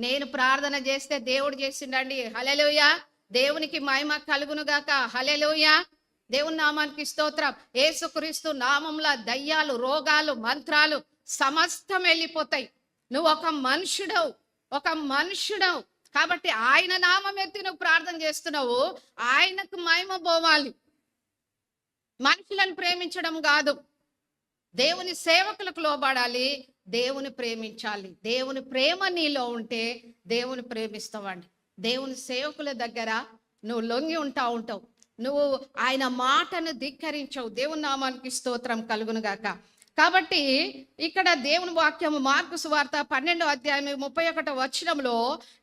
నేను ప్రార్థన చేస్తే దేవుడు చేసిండండి. హల్లెలూయా. దేవునికి మహిమ కలుగును గాక. హల్లెలూయా. దేవుని నామానికి స్తోత్రం. యేసుక్రీస్తు నామంలో దయ్యాలు, రోగాలు, మంత్రాలు సమస్తం వెళ్ళిపోతాయి. నువ్వు ఒక మనుషుడవు, ఒక మనుషుడవు కాబట్టి ఆయన నామం ఎత్తి నువ్వు ప్రార్థన చేస్తున్నావు, ఆయనకు మహిమ పోవాలి. మనుషులను ప్రేమించడం కాదు, దేవుని సేవకులకు లోబడాలి, దేవుని ప్రేమించాలి. దేవుని ప్రేమ నీలో ఉంటే దేవుని ప్రేమిస్తావండి. దేవుని సేవకుల దగ్గర నువ్వు లొంగి ఉంటావు, నువ్వు ఆయన మాటను ధిక్కరించవు. దేవుని నామానికి స్తోత్రం కలుగును గాక. కాబట్టి ఇక్కడ దేవుని వాక్యము మార్కు సువార్త 12వ అధ్యాయం 31వ వచనంలో,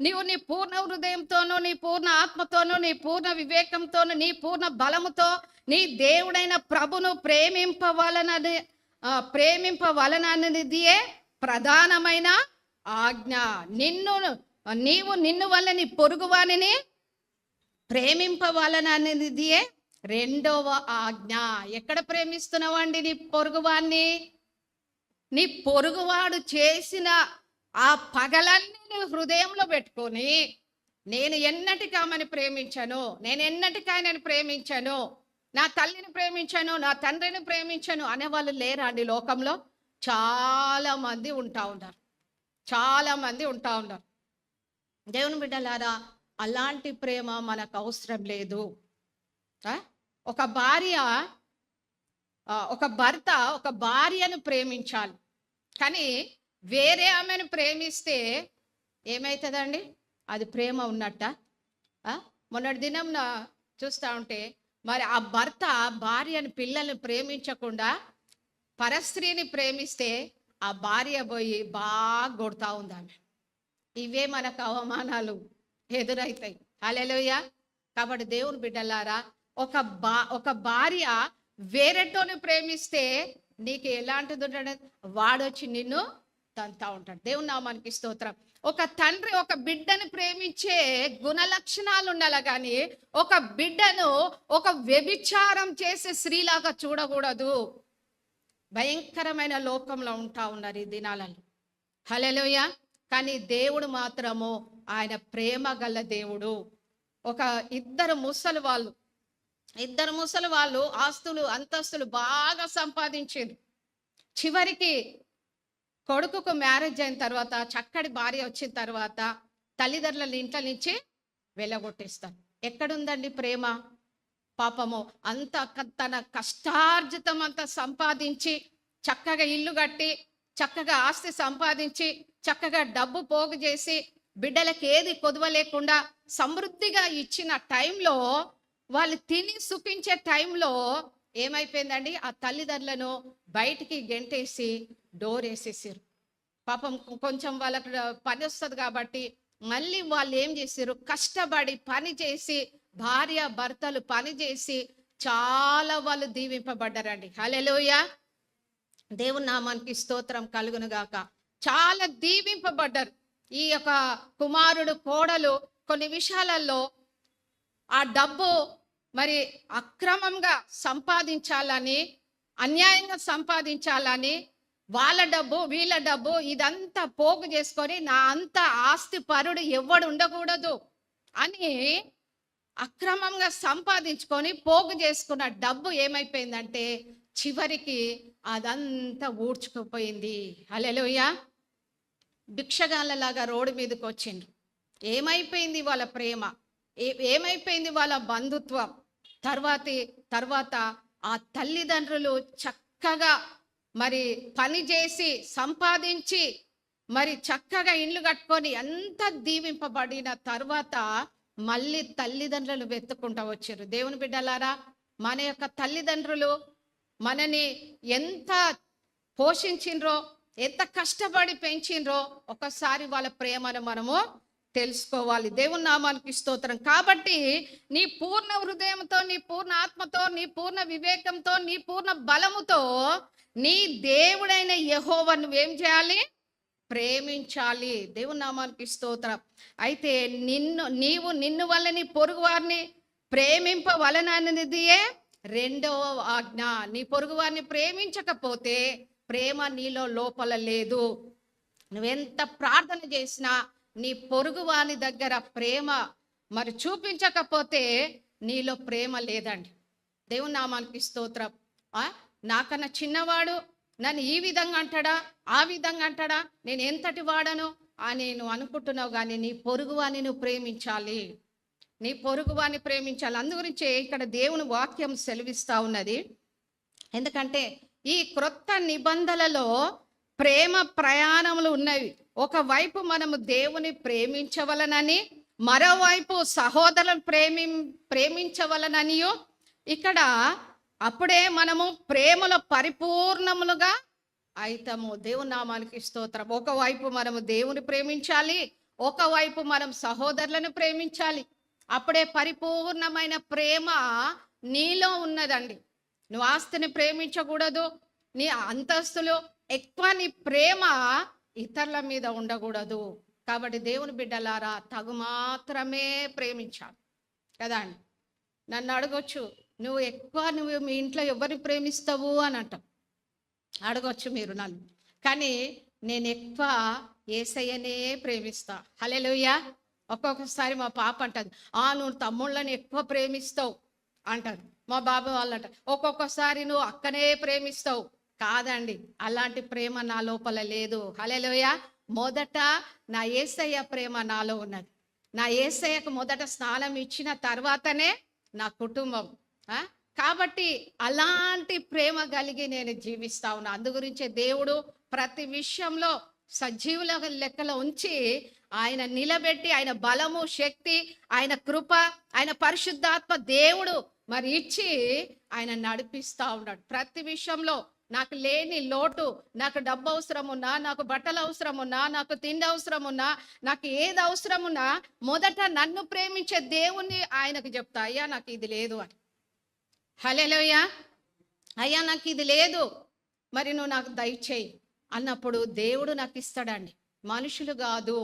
నీవు నీ పూర్ణ హృదయంతోనూ, నీ పూర్ణ ఆత్మతోనూ, నీ పూర్ణ వివేకంతోనూ, నీ పూర్ణ బలముతో నీ దేవుడైన ప్రభును ప్రేమింపవలననిదియే ప్రధానమైన ఆజ్ఞ. నిన్ను వల్ల నీ పొరుగువానిని ప్రేమింపవలననిదియే రెండవ ఆజ్ఞ. ఎక్కడ ప్రేమిస్తున్నావండి నీ పొరుగువాన్ని? నీ పొరుగువాడు చేసిన ఆ పగలన్నీ నీ హృదయంలో పెట్టుకొని, నేను ఎన్నటికి ఆమెను ప్రేమించను, నేను ఎన్నటికి ఆయనను ప్రేమించను, నా తల్లిని ప్రేమించను, నా తండ్రిని ప్రేమించను అనేవాళ్ళు లేరా అండి లోకంలో? చాలా మంది ఉంటా ఉన్నారు, చాలా మంది ఉంటా ఉన్నారు. దేవుని బిడ్డలారా, అలాంటి ప్రేమ మనకు అవసరం లేదు. ఒక భర్త ఒక భార్యను ప్రేమించాలి, కానీ వేరే ఆమెను ప్రేమిస్తే ఏమవుతుందండి? అది ప్రేమ ఉన్నట్ట? మొన్నటి దినం చూస్తూ ఉంటే, మరి ఆ భర్త భార్యను, పిల్లల్ని ప్రేమించకుండా పరస్త్రీని ప్రేమిస్తే ఆ భార్య పోయి బాగా కొడతా ఉంది ఆమె. ఇవే మనకు అవమానాలు ఎదురవుతాయి. హల్లెలూయా. కాబట్టి దేవుని బిడ్డలారా, ఒక భార్య వేరేటోని ప్రేమిస్తే నీకు ఎలాంటిది ఉంటాడు? వాడొచ్చి నిన్ను తంతా ఉంటాడు. దేవుని నామానికి స్తోత్రం. ఒక తండ్రి ఒక బిడ్డను ప్రేమించే గుణ లక్షణాలు ఉండాలి, కానీ ఒక బిడ్డను ఒక వ్యభిచారం చేసే స్త్రీలాగా చూడకూడదు. భయంకరమైన లోకంలో ఉంటా ఉన్నారు ఈ దినాలలో. హల్లెలూయా. కానీ దేవుడు మాత్రము ఆయన ప్రేమ గల దేవుడు. ఇద్దరు ముసలి వాళ్ళు ఆస్తులు అంతస్తులు బాగా సంపాదించారు. చివరికి కొడుకుకు మ్యారేజ్ అయిన తర్వాత, చక్కటి భార్య వచ్చిన తర్వాత తల్లిదండ్రుల ఇంట్లో నుంచి వెళ్ళగొట్టేస్తారు. ఎక్కడుందండి ప్రేమ? పాపము అంత తన కష్టార్జితం అంతా సంపాదించి చక్కగా ఇల్లు కట్టి చక్కగా ఆస్తి సంపాదించి చక్కగా డబ్బు పోగు చేసి బిడ్డలకి ఏది కొదువ లేకుండా సమృద్ధిగా ఇచ్చిన టైంలో, వాళ్ళు తిని సుఖించే టైంలో ఏమైపోయిందండి? ఆ తల్లిదండ్రులను బయటికి గెంటేసి డోర్ వేసేసారు. పాపం కొంచెం వాళ్ళకి పని వస్తుంది కాబట్టి మళ్ళీ వాళ్ళు ఏం చేశారు? కష్టపడి పని చేసి, భార్య భర్తలు పని చేసి చాలా వాళ్ళు దీవింపబడ్డారండి. హల్లెలూయా. దేవుని నామానికి స్తోత్రం కలుగును గాక. చాలా దీవింపబడ్డారు. ఈ యొక్క కుమారుడు కోడలు కొన్ని విషయాలలో ఆ డబ్బు మరి అక్రమంగా సంపాదించాలని, అన్యాయంగా సంపాదించాలని, వాళ్ళ డబ్బు వీళ్ళ డబ్బు ఇదంతా పోగు చేసుకొని నా అంత ఆస్తి పరుడు ఎవడు ఉండకూడదు అని అక్రమంగా సంపాదించుకొని పోగు చేసుకున్న డబ్బు ఏమైపోయిందంటే చివరికి అదంతా ఊడ్చుకుపోయింది. హల్లెలూయా. భిక్షగాళ్ళలాగా రోడ్డు మీదకి వచ్చిండ్రు. ఏమైపోయింది వాళ్ళ ప్రేమ? ఏమైపోయింది వాళ్ళ బంధుత్వం? తర్వాత ఆ తల్లిదండ్రులు చక్కగా మరి పని చేసి సంపాదించి మరి చక్కగా ఇండ్లు కట్టుకొని ఎంత దీవింపబడిన తర్వాత మళ్ళీ తల్లిదండ్రులు వెతుక్కుంటూ వచ్చారు. దేవుని బిడ్డలారా, మన యొక్క తల్లిదండ్రులు మనని ఎంత పోషించిండ్రో, ఎంత కష్టపడి పెంచిండ్రో ఒకసారి వాళ్ళ ప్రేమను మనము తెలుసుకోవాలి. దేవుని నామానికి స్తోత్రం. కాబట్టి నీ పూర్ణ హృదయంతో, నీ పూర్ణ ఆత్మతో, నీ పూర్ణ వివేకంతో, నీ పూర్ణ బలముతో నీ దేవుడైన యెహోవా నువ్వేం చేయాలి? ప్రేమించాలి. దేవుని నామానికి స్తోత్రం. అయితే నిన్ను వల్ల నీ పొరుగు వారిని ప్రేమింపవలననిదియే రెండవ ఆజ్ఞ. నీ పొరుగు వారిని ప్రేమించకపోతే ప్రేమ నీలో లోపల లేదు. నువ్వెంత ప్రార్థన చేసినా నీ పొరుగు వాని దగ్గర ప్రేమ మరి చూపించకపోతే నీలో ప్రేమ లేదండి. దేవుని నామానికి స్తోత్రం. నాకన్నా చిన్నవాడు నన్ను ఈ విధంగా అంటాడా, ఆ విధంగా అంటాడా, నేను ఎంతటి వాడను అని నువ్వు అనుకుంటున్నావు, కానీ నీ పొరుగువాని నువ్వు ప్రేమించాలి. నీ పొరుగువాని ప్రేమించాలి. అందుగురించే ఇక్కడ దేవుని వాక్యం సెలవిస్తా ఉన్నది. ఎందుకంటే ఈ క్రొత్త నిబంధనలలో ప్రేమ ప్రయాణములు ఉన్నవి. ఒకవైపు మనము దేవుని ప్రేమించవలనని, మరోవైపు సహోదరులను ప్రేమించవలననియో ఇక్కడ అప్పుడే మనము ప్రేమలో పరిపూర్ణములుగా అయితాము. దేవుని నామానికి స్తోత్రం. ఒకవైపు మనము దేవుని ప్రేమించాలి, ఒకవైపు మనం సహోదరులను ప్రేమించాలి. అప్పుడే పరిపూర్ణమైన ప్రేమ నీలో ఉన్నదండి. నువ్వు ఆస్తిని ప్రేమించకూడదు, నీ అంతస్తులు ఎక్కువ, నీ ప్రేమ ఇతరుల మీద ఉండకూడదు. కాబట్టి దేవుని బిడ్డలారా, తగు మాత్రమే ప్రేమించాలి కదా అండి. నన్ను అడగొచ్చు, నువ్వు మీ ఇంట్లో ఎవరిని ప్రేమిస్తావు అని అంటావు, అడగొచ్చు మీరు నన్ను. కానీ నేను ఎక్కువ యేసయ్యనే ప్రేమిస్తా. హల్లెలూయా. ఒక్కొక్కసారి మా పాప అంటది, నువ్వు తమ్ముళ్ళని ఎక్కువ ప్రేమిస్తావు అంటారు. మా బాబు వాళ్ళు అంటారు, ఒక్కొక్కసారి నువ్వు అక్కనే ప్రేమిస్తావు. కాదండి, అలాంటి ప్రేమ నా లోపల లేదు. హల్లెలూయా. మొదట నా యేసయ్య ప్రేమ నాలో ఉన్నది. నా యేసయ్యకు మొదట స్నానం ఇచ్చిన తర్వాతనే నా కుటుంబం. కాబట్టి అలాంటి ప్రేమ కలిగి నేను జీవిస్తా ఉన్నా. అందుగురించే దేవుడు ప్రతి విషయంలో సజీవుల లెక్కలో ఉంచి ఆయన నిలబెట్టి, ఆయన బలము, శక్తి, ఆయన కృప, ఆయన పరిశుద్ధాత్మ దేవుడు మరి ఇచ్చి ఆయన నడిపిస్తా ఉన్నాడు. ప్రతి విషయంలో నాకు లేని లోటు, నాకు డబ్బు అవసరం ఉన్నా, నాకు బట్టలు అవసరం ఉన్నా, నాకు తిండి అవసరం ఉన్నా, నాకు ఏది అవసరం ఉన్నా మొదట నన్ను ప్రేమించే దేవుణ్ణి ఆయనకు చెప్తా, అయ్యా నాకు ఇది లేదు అని. హల్లెలూయా. అయ్యా నాకు ఇది లేదు, మరి నువ్వు నాకు దయచేయి అన్నప్పుడు దేవుడు నాకు ఇస్తాడండి. మనుషులు కాదు,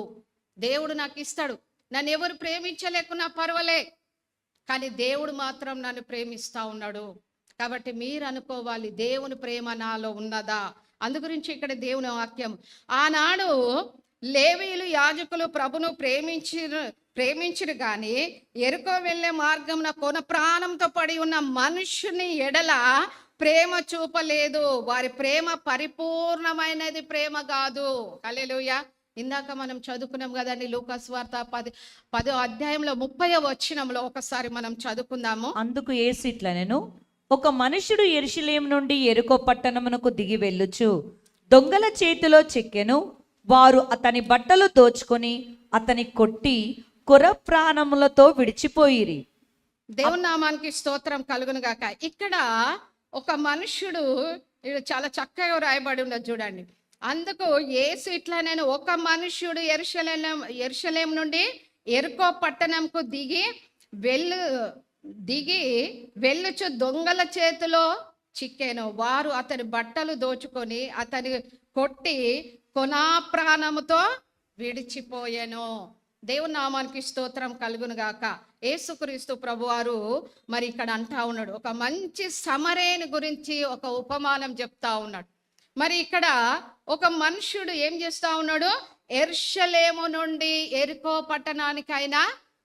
దేవుడు నాకు ఇస్తాడు. నన్ను ఎవరు ప్రేమించలేకున్నా పర్వాలే, కానీ దేవుడు మాత్రం నన్ను ప్రేమిస్తా ఉన్నాడు. కాబట్టి మీరు అనుకోవాలి, దేవుని ప్రేమ నాలో ఉన్నదా? అందు గురించి ఇక్కడ దేవుని వాక్యం, ఆనాడు లేవీయులు యాజకులు ప్రభును ప్రేమించిరు కానీ ఎరుకో వెళ్ళే మార్గంలో కొన ప్రాణంతో పడి ఉన్న మనుషుని ఎడల ప్రేమ చూపలేదు. వారి ప్రేమ పరిపూర్ణమైనది ప్రేమ కాదు. హల్లెలూయా. ఇందాక మనం చదువుకున్నాం కదండి, లూకా సువార్త 10వ అధ్యాయంలో 30వ వచనంలో ఒకసారి మనం చదువుకుందాము. అందుకు యేసు ఇట్లనెను, ఒక మనుషుడు యెరూషలేము నుండి యెరికో పట్టణమునకు దిగి వెళ్ళుచు దొంగల చేతిలో చిక్కెను. వారు అతని బట్టలు దోచుకొని అతని కొట్టి కొర ప్రాణములతో విడిచిపోయిరి. దేవుని నామానికి స్తోత్రం కలుగును గాక. ఇక్కడ ఒక మనుష్యుడు, ఇది చాలా చక్కగా రాయబడి ఉన్నది చూడండి. అందుకు యేసు ఇట్లా, నేను ఒక మనుష్యుడు యెరూషలేము నుండి యెరికో పట్టణంకు దిగి వెళ్ళుచు దొంగల చేతిలో చిక్కాను. వారు అతని బట్టలు దోచుకొని అతని కొట్టి కొనా ప్రాణముతో విడిచిపోయాను. దేవుని నామానికి స్తోత్రం కలుగును గాక. యేసుక్రీస్తు ప్రభువారు మరి ఇక్కడ అంటా ఉన్నాడు, ఒక మంచి సమరేని గురించి ఒక ఉపమానం చెప్తా ఉన్నాడు. మరి ఇక్కడ ఒక మనుష్యుడు ఏం చేస్తా ఉన్నాడు, యెరూషలేము నుండి యెరికో పట్టణానికైనా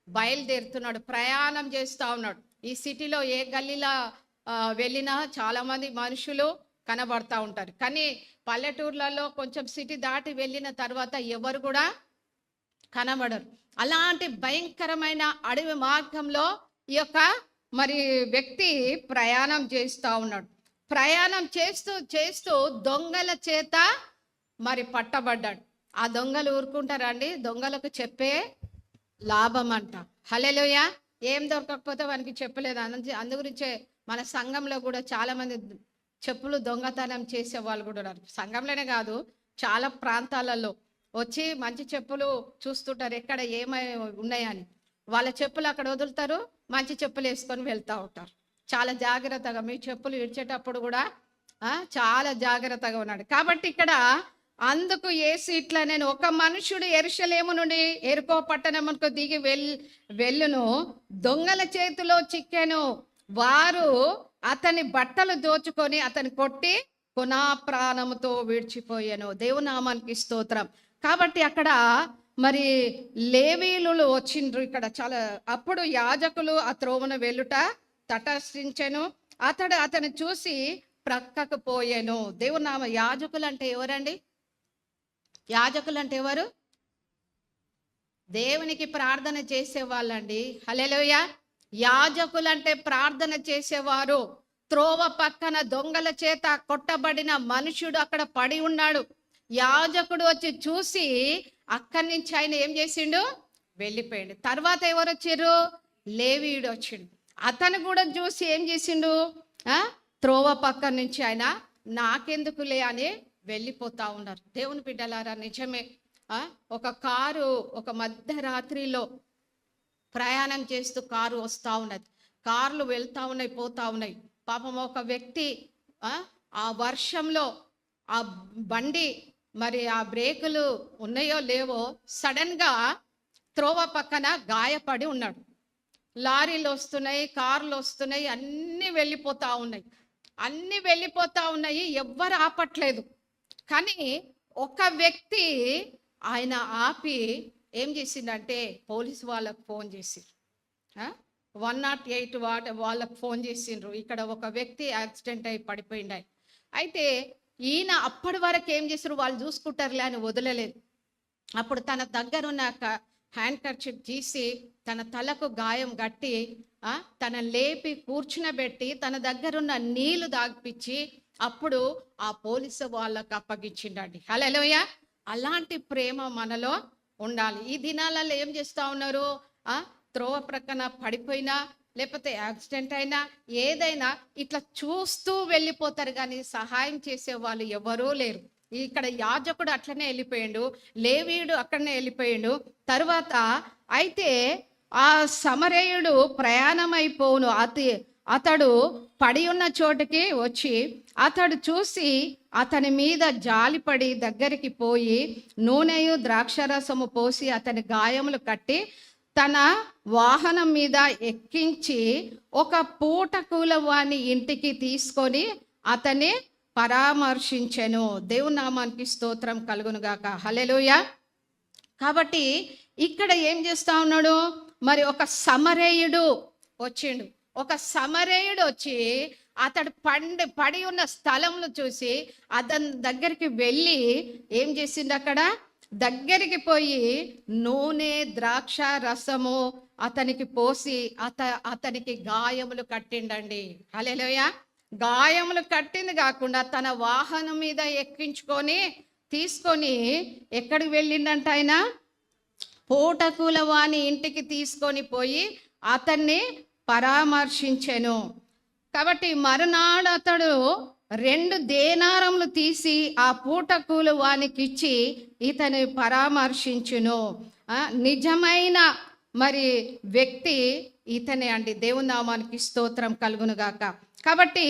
బయలుదేరుతున్నాడు, ప్రయాణం చేస్తా ఉన్నాడు. ఈ సిటీలో ఏ గల్లీలా వెళ్ళినా చాలా మంది మనుషులు కనబడతా ఉంటారు, కానీ పల్లెటూర్లలో కొంచెం సిటీ దాటి వెళ్ళిన తర్వాత ఎవరు కూడా కనబడరు. అలాంటి భయంకరమైన అడవి మార్గంలో ఈ యొక్క మరి వ్యక్తి ప్రయాణం చేస్తూ ఉన్నాడు. ప్రయాణం చేస్తూ చేస్తూ దొంగల చేత మరి పట్టబడ్డాడు. ఆ దొంగలు ఊరుకుంటారండి? దొంగలకు చెప్పే లాభం అంట. హల్లెలూయా. ఏం దొరకకపోతే వానికి చెప్పలేదు. అందు గురించే మన సంఘంలో కూడా చాలా మంది చెప్పులు దొంగతనం చేసే వాళ్ళు కూడా ఉన్నారు. సంఘంలోనే కాదు, చాలా ప్రాంతాలలో వచ్చి మంచి చెప్పులు చూస్తుంటారు, ఎక్కడ ఏమై ఉన్నాయని. వాళ్ళ చెప్పులు అక్కడ వదులుతారు, మంచి చెప్పులు వేసుకొని వెళ్తూ ఉంటారు. చాలా జాగ్రత్తగా, మీ చెప్పులు విడిచేటప్పుడు కూడా చాలా జాగ్రత్తగా ఉన్నాడు. కాబట్టి ఇక్కడ అందుకు యేసు ఇట్లా, నేను ఒక మనుషుడు యెరూషలేము నుండి యెరికో పట్టణమునకు దిగి వెళ్ళును దొంగల చేతిలో చిక్కాను. వారు అతని బట్టలు దోచుకొని అతని కొట్టి కొనా ప్రాణముతో విడిచిపోయాను. దేవుని నామానికి స్తోత్రం. కాబట్టి అక్కడ మరి లేవీయులు వచ్చిండ్రు. ఇక్కడ చాలా, అప్పుడు యాజకులు ఆ త్రోవను వెళ్ళుట తటస్థించెను. అతను చూసి ప్రక్కకు పోయాను. దేవుని నామ. యాజకులు అంటే ఎవరండి? యాజకులు అంటే ఎవరు? దేవునికి ప్రార్థన చేసేవాళ్ళండి. హల్లెలూయా. యాజకులు అంటే ప్రార్థన చేసేవారు. త్రోవ పక్కన దొంగల చేత కొట్టబడిన మనుషుడు అక్కడ పడి ఉన్నాడు. యాజకుడు వచ్చి చూసి అక్కడి నుంచి ఆయన ఏం చేసిండు, వెళ్ళిపోయాడు. తర్వాత ఎవరు వచ్చిర్రు? లేవీయుడు వచ్చిండు. అతను కూడా చూసి ఏం చేసిండు, త్రోవ పక్క నుంచి ఆయన నాకెందుకులే అని వెళ్ళిపోతా ఉన్నారు. దేవుని బిడ్డలారా, నిజమే. ఒక కారు ఒక మధ్యరాత్రిలో ప్రయాణం చేస్తూ కారు వస్తూ ఉన్నది. కార్లు వెళ్తా ఉన్నాయి, పోతా ఉన్నాయి. పాపం ఒక వ్యక్తి ఆ వర్షంలో ఆ బండి మరి ఆ బ్రేకులు ఉన్నాయో లేవో సడన్గా త్రోవ పక్కన గాయపడి ఉన్నాడు. లారీలు వస్తున్నాయి, కార్లు వస్తున్నాయి, అన్నీ వెళ్ళిపోతా ఉన్నాయి. ఎవ్వరు ఆపట్లేదు. కానీ ఒక వ్యక్తి ఆయన ఆపి ఏం చేసిందంటే పోలీసు వాళ్ళకు ఫోన్ చేసి 108 వాళ్ళకు ఫోన్ చేసిండ్రు. ఇక్కడ ఒక వ్యక్తి యాక్సిడెంట్ అయి పడిపోయింది. అయితే ఈయన అప్పటి వరకు ఏం చేసారు, వాళ్ళు చూసుకుంటారులే అని వదలలేదు. అప్పుడు తన దగ్గర ఉన్న హ్యాండ్ కర్చీఫ్ తీసి తన తలకు గాయం గట్టి తన లేపి కూర్చునబెట్టి తన దగ్గర ఉన్న నీళ్లు దాగిపించి అప్పుడు ఆ పోలీసు వాళ్ళకు అప్పగించిండండి. హల్లెలూయా. అలాంటి ప్రేమ మనలో ఉండాలి. ఈ దినాలలో ఏం చేస్తూ ఉన్నారు, త్రోవ ప్రక్కన పడిపోయినా లేకపోతే యాక్సిడెంట్ అయినా ఏదైనా ఇట్లా చూస్తూ వెళ్ళిపోతారు, కానీ సహాయం చేసే వాళ్ళు ఎవరూ లేరు. ఇక్కడ యాజకుడు అట్లనే వెళ్ళిపోయాడు, లేవీయుడు అక్కడనే వెళ్ళిపోయాడు. తర్వాత అయితే ఆ సమరయుడు ప్రయాణమైపోవును, అతడు పడి ఉన్న చోటుకి వచ్చి అతడు చూసి అతని మీద జాలిపడి దగ్గరికి పోయి నూనెయు ద్రాక్షరసము పోసి అతని గాయములు కట్టి తన వాహనం మీద ఎక్కించి ఒక పూటకూల వాని ఇంటికి తీసుకొని అతన్ని పరామర్శించెను. దేవుని నామానికి స్తోత్రం కలుగును గాక. హల్లెలూయా. కాబట్టి ఇక్కడ ఏం చేస్తా ఉన్నాడు, మరి ఒక సమరేయుడు వచ్చిండు. ఒక సమరేయుడు వచ్చి అతడు పడి ఉన్న స్థలంలో చూసి అతని దగ్గరికి వెళ్ళి ఏం చేసిండు, అక్కడ దగ్గరికి పోయి నూనె ద్రాక్ష రసము అతనికి పోసి అతనికి గాయములు కట్టిండండి. హల్లెలూయా. గాయములు కట్టింది కాకుండా తన వాహనం మీద ఎక్కించుకొని తీసుకొని ఎక్కడికి వెళ్ళిండంట, ఆయన పూటకూల వాని ఇంటికి తీసుకొని పోయి అతన్ని పరామర్శించెను. కాబట్టి మరునాడు అతడు 2 దేనారములు తీసి ఆ పూటకూల వానికి ఇచ్చి ఇతని పరామర్శించును. నిజమైన మరి వ్యక్తి ఇతనే అండి. దేవుని నామానికి స్తోత్రం కలుగును గాక. కాబట్టి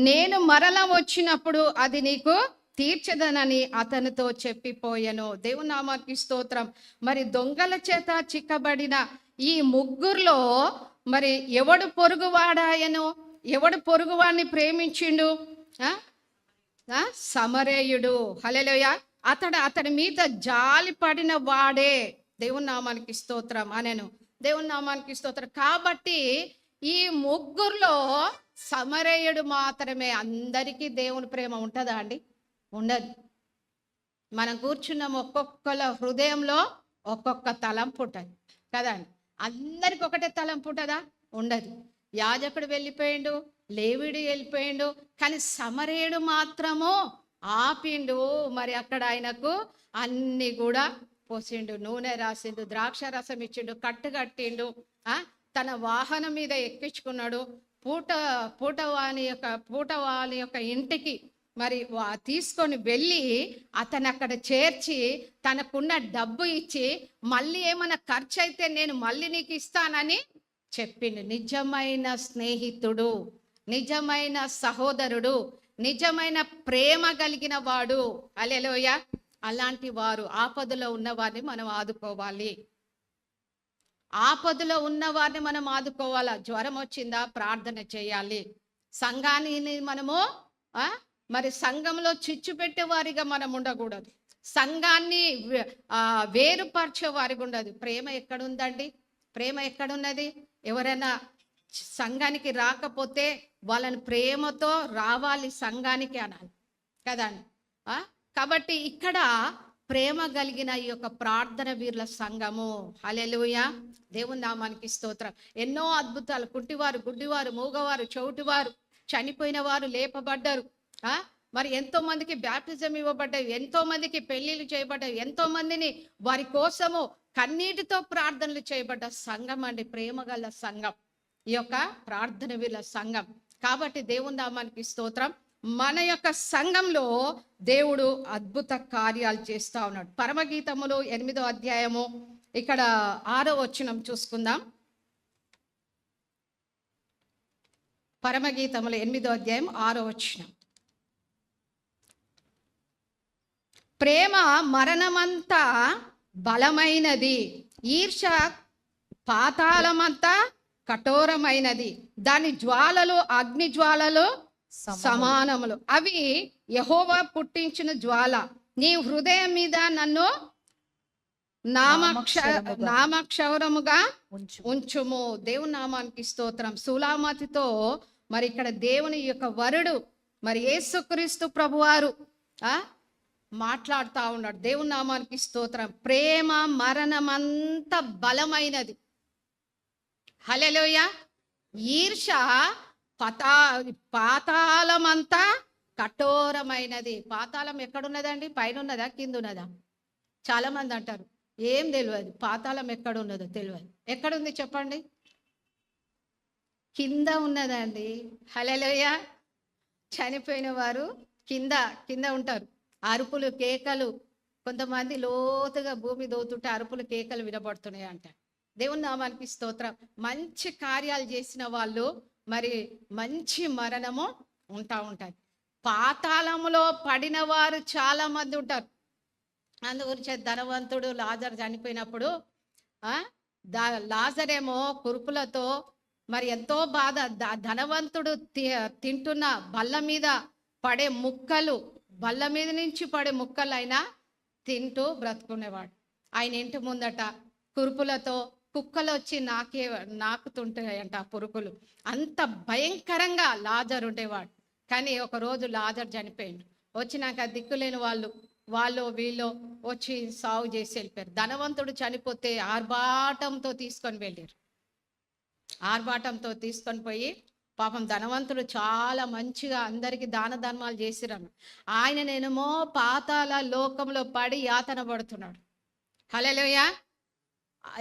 నేను మరల వచ్చినప్పుడు అది నీకు తీర్చదనని అతనితో చెప్పిపోయాను. దేవుని నామానికి స్తోత్రం. మరి దొంగల చేత చిక్కబడిన ఈ ముగ్గురులో మరి ఎవడు పొరుగువాడాయను, ఎవడు పొరుగువాడిని ప్రేమించిండు? సమరేయుడు. హల్లెలూయా. అతడి మీద జాలి పడిన వాడే. దేవుని నామానికి స్తోత్రం అనెను. దేవుని నామానికి స్తోత్రం. కాబట్టి ఈ ముగ్గురులో సమరేయుడు మాత్రమే. అందరికీ దేవుని ప్రేమ ఉంటుందా అండి? ఉండదు. మనం కూర్చున్నాం, ఒక్కొక్కల హృదయంలో ఒక్కొక్క తలంపు ఉంటుంది కదా అండి. అందరికి ఒకటే తలంపు ఉంటుందా? ఉండదు. యాజకుడు వెళ్ళిపోయిండు, లేవీడు వెళ్ళిపోయిండు, కానీ సమరేయుడు మాత్రము ఆపిండు. మరి అక్కడ ఆయనకు అన్ని కూడా పోసిండు, నూనె రాసిండు, ద్రాక్ష రసం ఇచ్చిండు, కట్టిండు, తన వాహనం మీద ఎక్కించుకున్నాడు. పూటవాని యొక్క ఇంటికి మరి తీసుకొని వెళ్ళి అతను అక్కడ చేర్చి తనకున్న డబ్బు ఇచ్చి మళ్ళీ ఏమైనా ఖర్చు అయితే నేను మళ్ళీ నీకు ఇస్తానని చెప్పిండు. నిజమైన స్నేహితుడు, నిజమైన సహోదరుడు, నిజమైన ప్రేమ కలిగిన వాడు. హల్లెలూయా. అలాంటి వారు ఆపదలో ఉన్న వారిని మనం ఆదుకోవాలి. ఆపదలో ఉన్న వారిని మనం ఆదుకోవాలా. జ్వరం వచ్చిందా, ప్రార్థన చేయాలి. సంఘాన్ని మనము మరి సంఘంలో చిచ్చు పెట్టే వారిగా మనం ఉండకూడదు. సంఘాన్ని వేరుపరిచే వారిగా ఉండదు. ప్రేమ ఎక్కడుందండి? ప్రేమ ఎక్కడున్నది? ఎవరైనా సంఘానికి రాకపోతే వాళ్ళని ప్రేమతో రావాలి సంఘానికి అనాలి కదండి. కాబట్టి ఇక్కడ ప్రేమ కలిగిన ఈ యొక్క ప్రార్థన వీరుల సంఘము. హల్లెలూయా. దేవుని నామానికి స్తోత్రం. ఎన్నో అద్భుతాలు, కుంటివారు, గుడ్డివారు, మూగవారు, చెవిటివారు, చనిపోయిన వారు లేపబడ్డారు. మరి ఎంతో మందికి బ్యాప్టిజం ఇవ్వబడ్డాయి, ఎంతో మందికి పెళ్లిళ్ళు చేయబడ్డాయి, ఎంతో మందిని వారి కోసము కన్నీటితో ప్రార్థనలు చేయబడ్డ సంఘం అండి, ప్రేమ గల సంఘం ఈ యొక్క ప్రార్థన వీళ్ళ సంఘం. కాబట్టి దేవుని నామానికి స్తోత్రం. మన యొక్క సంఘంలో దేవుడు అద్భుత కార్యాలు చేస్తూ ఉన్నాడు. పరమగీతములు 8వ అధ్యాయము ఇక్కడ 6వ వచనం చూసుకుందాం. పరమగీతములు 8వ అధ్యాయం 6వ వచనం. ప్రేమ మరణమంతా బలమైనది, ఈర్ష పాతాళమంతా కఠోరమైనది, దాని జ్వాలలు అగ్ని జ్వాలలు సమానములు, అవి యెహోవా పుట్టించిన జ్వాల. నీ హృదయం మీద నన్ను నామక్షరముగా ఉంచుము. దేవుని నామానికి స్తోత్రం. సులామతితో మరి ఇక్కడ దేవుని యొక్క వరుడు మరి యేసుక్రీస్తు ప్రభువారు మాట్లాడుతూ ఉన్నాడు. దేవుని నామానికి స్తోత్రం. ప్రేమ మరణమంత బలమైనది. హల్లెలూయా. ఈర్ష పాతాళమంతా కఠోరమైనది. పాతాళం ఎక్కడున్నదండి? పైన ఉన్నదా, కింద ఉన్నదా? చాలా మంది అంటారు ఏం తెలియదు, పాతాళం ఎక్కడున్నదో తెలియదు. ఎక్కడుంది చెప్పండి? కింద ఉన్నదండి. హల్లెలూయా. చనిపోయిన వారు కింద కింద ఉంటారు. అరుపులు కేకలు, కొంతమంది లోతుగా భూమి దోతుంటే అరుపులు కేకలు వినబడుతున్నాయి అంట. దేవుని నామానికి స్తోత్రం. మంచి కార్యాలు చేసిన వాళ్ళు మరి మంచి మరణము ఉంటుంది. పాతాళములో పడిన వారు చాలా మంది ఉంటారు. అందు గురించి ధనవంతుడు లాజరు చనిపోయినప్పుడు ఆ లాజరేమో కురుపులతో మరి ఎంతో బాధ, ధనవంతుడు తింటున్న బల్ల మీద పడే ముక్కలు, బల్ల మీద నుంచి పడే ముక్కలు అయినా తింటూ బ్రతుకునేవాడు. ఆయన ఇంటి ముందట కురుపులతో కుక్కలు వచ్చి నాకుతుంటాయంట ఆ పురుకులు. అంత భయంకరంగా లాజరు ఉండేవాడు. కానీ ఒకరోజు లాజరు చనిపోయిండు. వచ్చినాక దిక్కులేని వాళ్ళు వీళ్ళు వచ్చి సాగు చేసి వెళ్ళిపోయారు. ధనవంతుడు చనిపోతే ఆర్భాటంతో తీసుకొని వెళ్ళారు. ఆర్భాటంతో తీసుకొని పోయి పాపం ధనవంతుడు చాలా మంచిగా అందరికీ దాన ధర్మాలు చేసిరను. ఆయననేమో పాతాళ లోకంలో పడి యాతన పడుతున్నాడు. హల్లెలూయా.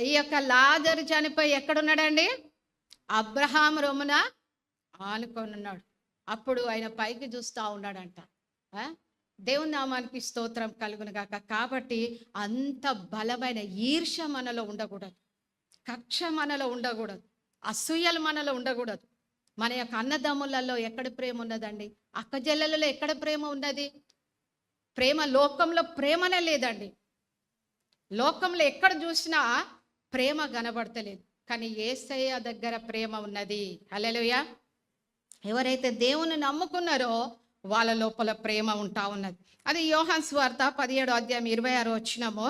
ఈ యొక్క లాజరు చనిపోయి ఎక్కడున్నాడండి? అబ్రహాము రొమ్మున ఆనుకొని ఉన్నాడు. అప్పుడు ఆయన పైకి చూస్తూ ఉన్నాడంట. దేవుని నామానికి స్తోత్రం కలుగును గాక. కాబట్టి అంత బలమైన ఈర్ష్య మనలో ఉండకూడదు, కక్ష మనలో ఉండకూడదు, అసూయలు మనలో ఉండకూడదు. మన యొక్క అన్నదమ్ములలో ఎక్కడ ప్రేమ ఉన్నదండి? అక్కజెల్లెలలో ఎక్కడ ప్రేమ ఉన్నది? ప్రేమ లోకంలో ప్రేమనే లేదండి. లోకంలో ఎక్కడ చూసినా ప్రేమ కనబడతలేదు, కానీ యేసయ్య దగ్గర ప్రేమ ఉన్నది. హల్లెలూయా. ఎవరైతే దేవుని నమ్ముకున్నారో వాళ్ళ లోపల ప్రేమ ఉంటా ఉన్నది. అది యోహాను సువార్త 17వ అధ్యాయం 26వ వచనము.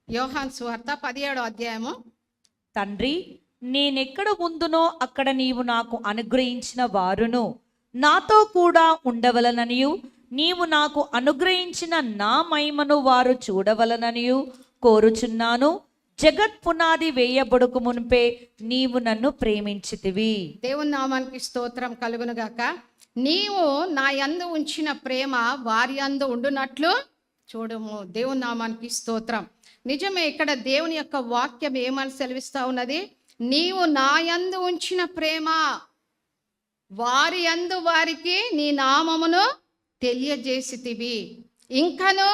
యోహాను సువార్త 17వ అధ్యాయము. తండ్రి, నేనెక్కడ ఉందునో అక్కడ నీవు నాకు అనుగ్రహించిన వారును నాతో కూడా ఉండవలననియు, నీవు నాకు అనుగ్రహించిన నా మహిమను వారు చూడవలననియు కోరుచున్నాను. జగత్ పునాది వేయబడుకు మునిపే నీవు నన్ను ప్రేమించితివి. దేవుని నామానికి స్తోత్రం కలుగును గాక. నీవు నా యందు ఉంచిన ప్రేమ వారి యందు ఉండునట్లు చూడము. దేవుని నామానికి స్తోత్రం. నిజమే, ఇక్కడ దేవుని యొక్క వాక్యం ఏమని సెలవిస్తా ఉన్నది? నీవు నా యందు ఉంచిన ప్రేమ వారి యందు వారికి నీ నామమును తెలియజేసితివి, ఇంకను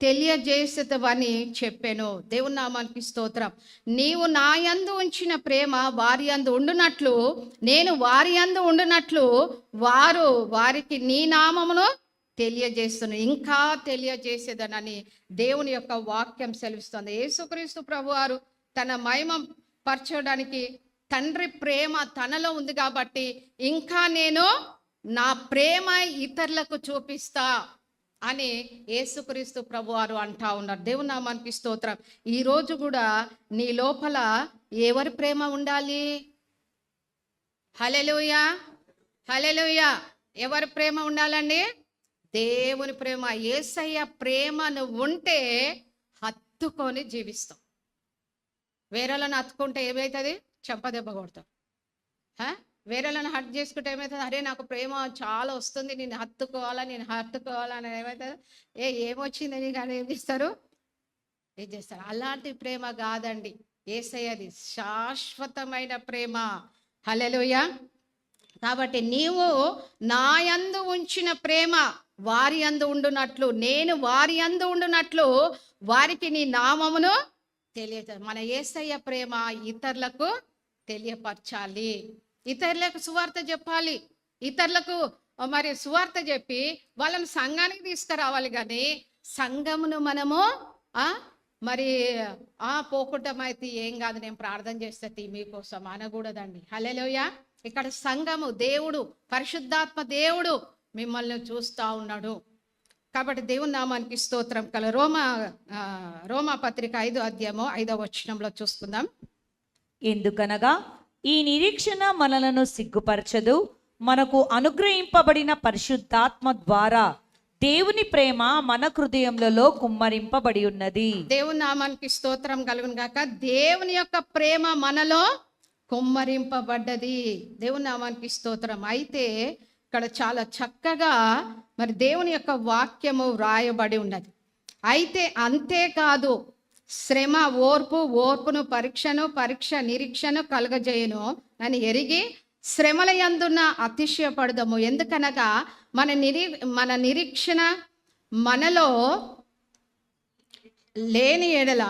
తెలియజేసేవని చెప్పాను. దేవుని నామానికి స్తోత్రం. నీవు నా యందు ఉంచిన ప్రేమ వారి యందు ఉండునట్లు, నేను వారి యందు ఉండునట్లు వారికి నీ నామమును తెలియజేస్తున్నాను, ఇంకా తెలియజేసేదనని దేవుని యొక్క వాక్యం సెలవిస్తుంది. యేసుక్రీస్తు ప్రభువారు తన మహిమ పరచడానికి తండ్రి ప్రేమ తనలో ఉంది కాబట్టి ఇంకా నేను నా ప్రేమ ఇతరులకు చూపిస్తా అని యేసుక్రీస్తు ప్రభువారు అంటా ఉన్నారు. దేవుని నామానికి స్తోత్రం. ఈరోజు కూడా నీ లోపల ఎవరి ప్రేమ ఉండాలి? హల్లెలూయా, హల్లెలూయా. ఎవరి ప్రేమ ఉండాలండి? దేవుని ప్రేమ. యేసయ్య ప్రేమను ఉంటే హత్తుకొని జీవిస్తాం. వేరేలను హత్తుకుంటే ఏమవుతుంది? చెంపదెబ్బ కొడతాం. వేరేలను హట్ చేసుకుంటే ఏమవుతుంది? అరే నాకు ప్రేమ చాలా వస్తుంది, నేను హత్తుకోవాలని ఏమవుతుంది? ఏమొచ్చిందని కానీ ఏం చేస్తారు? అలాంటి ప్రేమ కాదండి యేసయ్యది, శాశ్వతమైన ప్రేమ. హల్లెలూయా. కాబట్టి నీవు నా యందు ఉంచిన ప్రేమ వారి యందు ఉండునట్లు, నేను వారి యందు ఉండునట్లు వారికి నీ నామమును తెలియజేయాలి. మన యేసయ్య ప్రేమ ఇతరులకు తెలియపరచాలి, ఇతరులకు సువార్త చెప్పాలి. ఇతరులకు మరి సువార్త చెప్పి వాళ్ళని సంఘానికి తీసుకురావాలి. కానీ సంఘమును మనము మరి పోకుంటమైతే ఏం కాదు, నేను ప్రార్థన చేస్తే మీకోసం అనకూడదండి. హల్లెలూయా. ఇక్కడ సంఘము, దేవుడు, పరిశుద్ధాత్మ దేవుడు మిమ్మల్ని చూస్తూ ఉన్నాడు. కాబట్టి దేవుని నామానికి స్తోత్రం కల. రోమా పత్రిక 5వ అధ్యాయము 5వ వచనంలో చూసుకుందాం. ఎందుకనగా ఈ నిరీక్షణ మనలను సిగ్గుపరచదు, మనకు అనుగ్రహింపబడిన పరిశుద్ధాత్మ ద్వారా దేవుని ప్రేమ మన హృదయములలో కుమ్మరింపబడి ఉన్నది. దేవుని నామానికి స్తోత్రం కలుగును గాక. దేవుని యొక్క ప్రేమ మనలో కుమ్మరింపబడ్డది. దేవుని నామానికి స్తోత్రం. అయితే ఇక్కడ చాలా చక్కగా మరి దేవుని యొక్క వాక్యము వ్రాయబడి ఉన్నది. అయితే అంతేకాదు, శ్రమ ఓర్పు, ఓర్పును పరీక్షను, పరీక్ష నిరీక్షను కలుగజేయును అని ఎరిగి శ్రమల యందున్న అతిశయపడదము. ఎందుకనగా మన నిరీక్షణ మనలో లేని ఎడల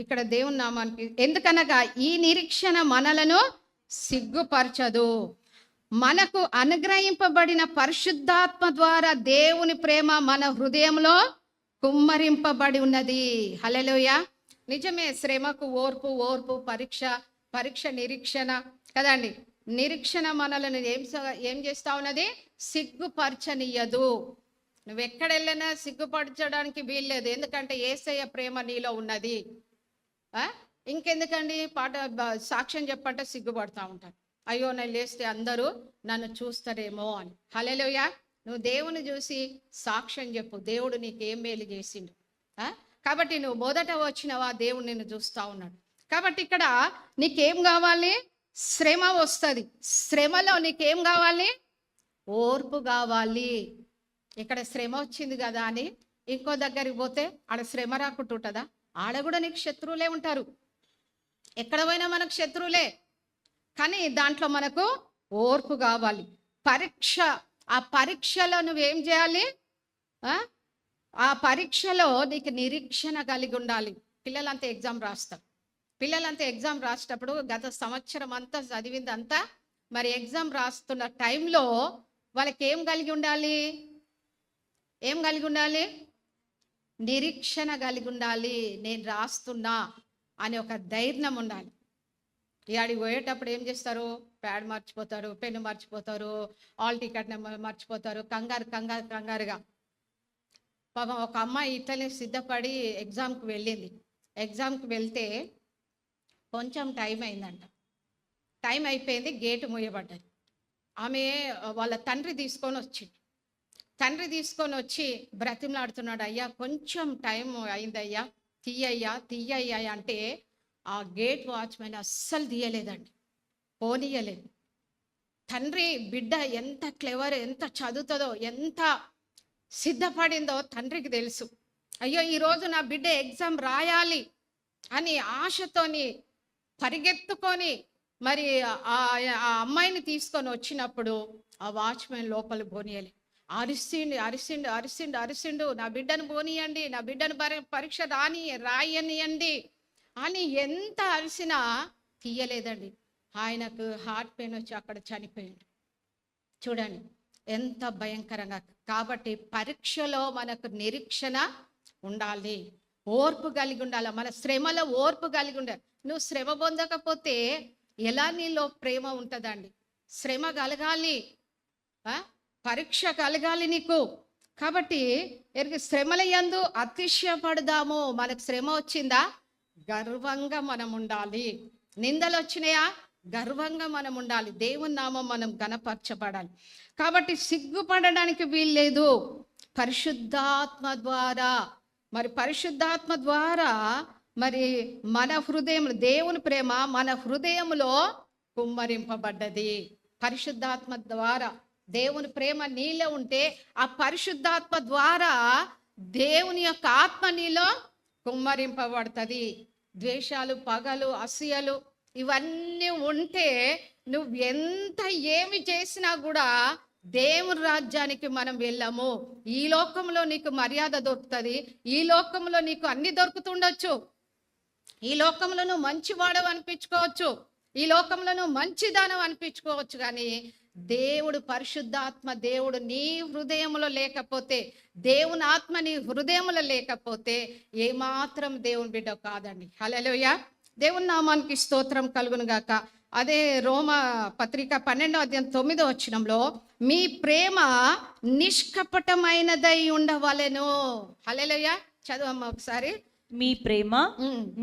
ఇక్కడ దేవుని నామానికి, ఎందుకనగా ఈ నిరీక్షణ మనలను సిగ్గుపరచదు. మనకు అనుగ్రహింపబడిన పరిశుద్ధాత్మ ద్వారా దేవుని ప్రేమ మన హృదయంలో కుమ్మరింపబడి ఉన్నది. హల్లెలూయా. నిజమే, శ్రమకు ఓర్పు, పరీక్ష నిరీక్షణ కదండి. నిరీక్షణ మనలను ఏం చేస్తా ఉన్నది? సిగ్గుపరచనీయదు. నువ్వు ఎక్కడెళ్ళినా సిగ్గుపరచడానికి వీల్లేదు, ఎందుకంటే యేసయ్య ప్రేమ నీలో ఉన్నది. ఇంకెందుకండి సాక్ష్యం చెప్పంటే సిగ్గుపడతా ఉంటారు. అయ్యో, నేను లేస్తే అందరూ నన్ను చూస్తారేమో అని. హల్లెలూయా. నువ్వు దేవుని చూసి సాక్ష్యం చెప్పు, దేవుడు నీకు ఏం మేలు చేసిండు. కాబట్టి నువ్వు మొదట వచ్చినవా, దేవుడు నిన్ను చూస్తూ ఉన్నాడు. కాబట్టి ఇక్కడ నీకేం కావాలి? శ్రమ వస్తుంది. శ్రమలో నీకేం కావాలి? ఓర్పు కావాలి. ఇక్కడ శ్రమ వచ్చింది కదా అని ఇంకో దగ్గరికి పోతే ఆడ శ్రమ రాకుంటుంటుందా? ఆడ కూడా నీకు శత్రువులే ఉంటారు. ఎక్కడ పోయినా మనకు శత్రువులే, కానీ దాంట్లో మనకు ఓర్పు కావాలి. పరీక్ష, ఆ పరీక్షలో నువ్వేం చేయాలి? ఆ పరీక్షలో నీకు నిరీక్షణ కలిగి ఉండాలి. పిల్లలంతా ఎగ్జామ్ రాసేటప్పుడు గత సంవత్సరం అంతా చదివిందంతా మరి ఎగ్జామ్ రాస్తున్న టైంలో వాళ్ళకి ఏం కలిగి ఉండాలి? నిరీక్షణ కలిగి ఉండాలి. నేను రాస్తున్నా అని ఒక ధైర్యం ఉండాలి. ఇక్కడికి పోయేటప్పుడు ఏం చేస్తారు? ప్యాడ్ మర్చిపోతారు, పెన్ను మర్చిపోతారు, హాల్ టికెట్ నెంబర్ మర్చిపోతారు. కంగారుగా పాపం ఒక అమ్మాయి ఇట్లనే సిద్ధపడి ఎగ్జామ్కి వెళ్ళింది. ఎగ్జామ్కి వెళ్తే కొంచెం టైం అయిందంట. టైం అయిపోయింది, గేటు మూయబడ్డది. ఆమె వాళ్ళ తండ్రి తీసుకొని వచ్చి బ్రతిమలాడుతున్నాడు, అయ్యా కొంచెం టైం అయిందయ్యా, తీయ్యయ్యా అంటే ఆ గేట్ వాచ్మెన్ అస్సలు తీయలేదండి, పోనీయలేదు. తండ్రి బిడ్డ ఎంత క్లెవర్, ఎంత చదువుతుందో, ఎంత సిద్ధపడిందో తండ్రికి తెలుసు. అయ్యో, ఈరోజు నా బిడ్డ ఎగ్జామ్ రాయాలి అని ఆశతోని పరిగెత్తుకొని మరి ఆ అమ్మాయిని తీసుకొని వచ్చినప్పుడు ఆ వాచ్మెన్ లోపల పోనీయాలి. అరిసిండు, నా బిడ్డను పోనీయండి, నా బిడ్డను పరీక్ష రాయనియండి అని ఎంత అరిసినా తీయలేదండి. ఆయనకు హార్ట్ పెయిన్ వచ్చి అక్కడ చనిపోయాడు. చూడండి ఎంత భయంకరంగా. కాబట్టి పరీక్షలో మనకు నిరీక్షణ ఉండాలి, ఓర్పు కలిగి ఉండాలి. మన శ్రమలో ఓర్పు కలిగి ఉండాలి. నువ్వు శ్రమ పొందకపోతే ఎలా నీలో ప్రేమ ఉంటుందండి? శ్రమ కలగాలి, పరీక్ష కలగాలి నీకు. కాబట్టి శ్రమల యందు అతిశయపడదాము. మనకు శ్రమ వచ్చిందా, గర్వంగా మనం ఉండాలి. నిందలు వచ్చినాయా, గర్వంగా మనం ఉండాలి. దేవుని నామం మనం గణపరచబడాలి. కాబట్టి సిగ్గుపడడానికి వీల్లేదు. పరిశుద్ధాత్మ ద్వారా మరి మన హృదయంలో దేవుని ప్రేమ మన హృదయంలో కుమ్మరింపబడ్డది. పరిశుద్ధాత్మ ద్వారా దేవుని ప్రేమ నీలో ఉంటే ఆ పరిశుద్ధాత్మ ద్వారా దేవుని యొక్క ఆత్మ నీలో కుమ్మరింపబడుతుంది. ద్వేషాలు, పగలు, అసూయలు ఇవన్నీ ఉంటే నువ్వు ఎంత ఏమి చేసినా కూడా దేవుని రాజ్యానికి మనం వెళ్ళము. ఈ లోకంలో నీకు మర్యాద దొరుకుతుంది, ఈ లోకంలో నీకు అన్ని దొరుకుతుండొచ్చు, ఈ లోకంలో నువ్వు మంచివాడు అనిపించుకోవచ్చు, ఈ లోకంలో నువ్వు మంచిదానం అనిపించుకోవచ్చు. కానీ దేవుడు, పరిశుద్ధాత్మ దేవుడు నీ హృదయంలో లేకపోతే, దేవుని ఆత్మ నీ హృదయంలో లేకపోతే ఏమాత్రం దేవుని బిడ్డ కాదండి. హల్లెలూయా. దేవుని నామానికి స్తోత్రం కలుగును గాక. అదే రోమా పత్రిక 12:9 మీ ప్రేమ నిష్కపటమైనదై ఉండవలెను. హల్లెలూయా. చదువమ్మ ఒకసారి. మీ ప్రేమ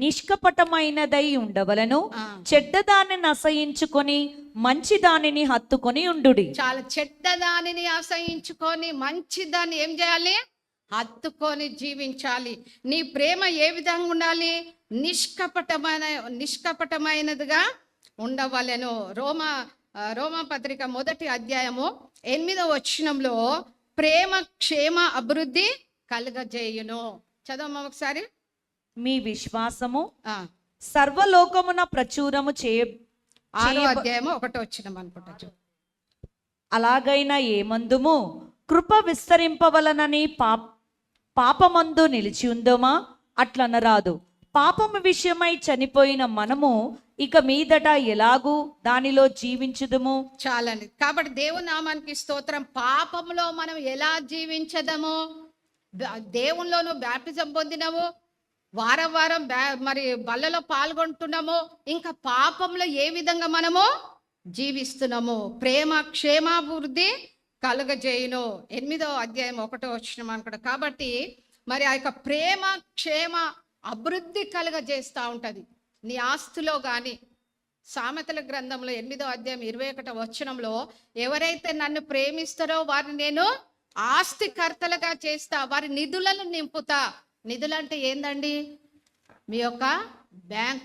నిష్కపటమైనదై ఉండవలను, చెడ్డదానిని అసహించుకొని మంచి దానిని హత్తుకొని ఉండుడి. చాలా చెడ్డదానిని అసహించుకొని మంచిదాన్ని ఏం చేయాలి? హత్తుకొని జీవించాలి. నీ ప్రేమ ఏ విధంగా ఉండాలి? నిష్కపటమైనదిగా ఉండవలెను. రోమా పత్రిక 1:8 ప్రేమ క్షేమ అభివృద్ధి కలుగజేయును. చదవమ్మా ఒకసారి. మీ విశ్వాసము ఆ, సర్వలోకమున ప్రచురము 6వ అధ్యాయము 1వ వచనం అనుకుంటా. అలాగైనా ఏమందుము కృప విస్తరింపవలనని పాపమందు నిలిచి ఉందోమా అట్లనరాదు. పాపము విషయమై చనిపోయిన మనము ఇక మీదట ఎలాగూ దానిలో జీవించుదుము. చాలండి. కాబట్టి దేవుని నామానికి స్తోత్రం. పాపంలో మనం ఎలా జీవించదము? దేవునిలోను బ్యాప్టిజం పొందినము, వారం వారం మరి బల్లలో పాల్గొంటున్నాము, ఇంకా పాపంలో ఏ విధంగా మనము జీవిస్తున్నాము? ప్రేమ క్షేమాభివృద్ధి కలుగజేయును. 8వ అధ్యాయం 1వ వచనం అనుకుంటా. కాబట్టి మరి ఆ యొక్క ప్రేమ క్షేమ అభివృద్ధి కలుగజేస్తూ ఉంటుంది నీ ఆస్తిలో కానీ. సామెతల గ్రంథంలో 8వ అధ్యాయం 21వ వచనంలో, ఎవరైతే నన్ను ప్రేమిస్తారో వారిని నేను ఆస్తికర్తలుగా చేస్తా, వారి నిధులను నింపుతా. నిధులు అంటే ఏందండి? మీ యొక్క బ్యాంక్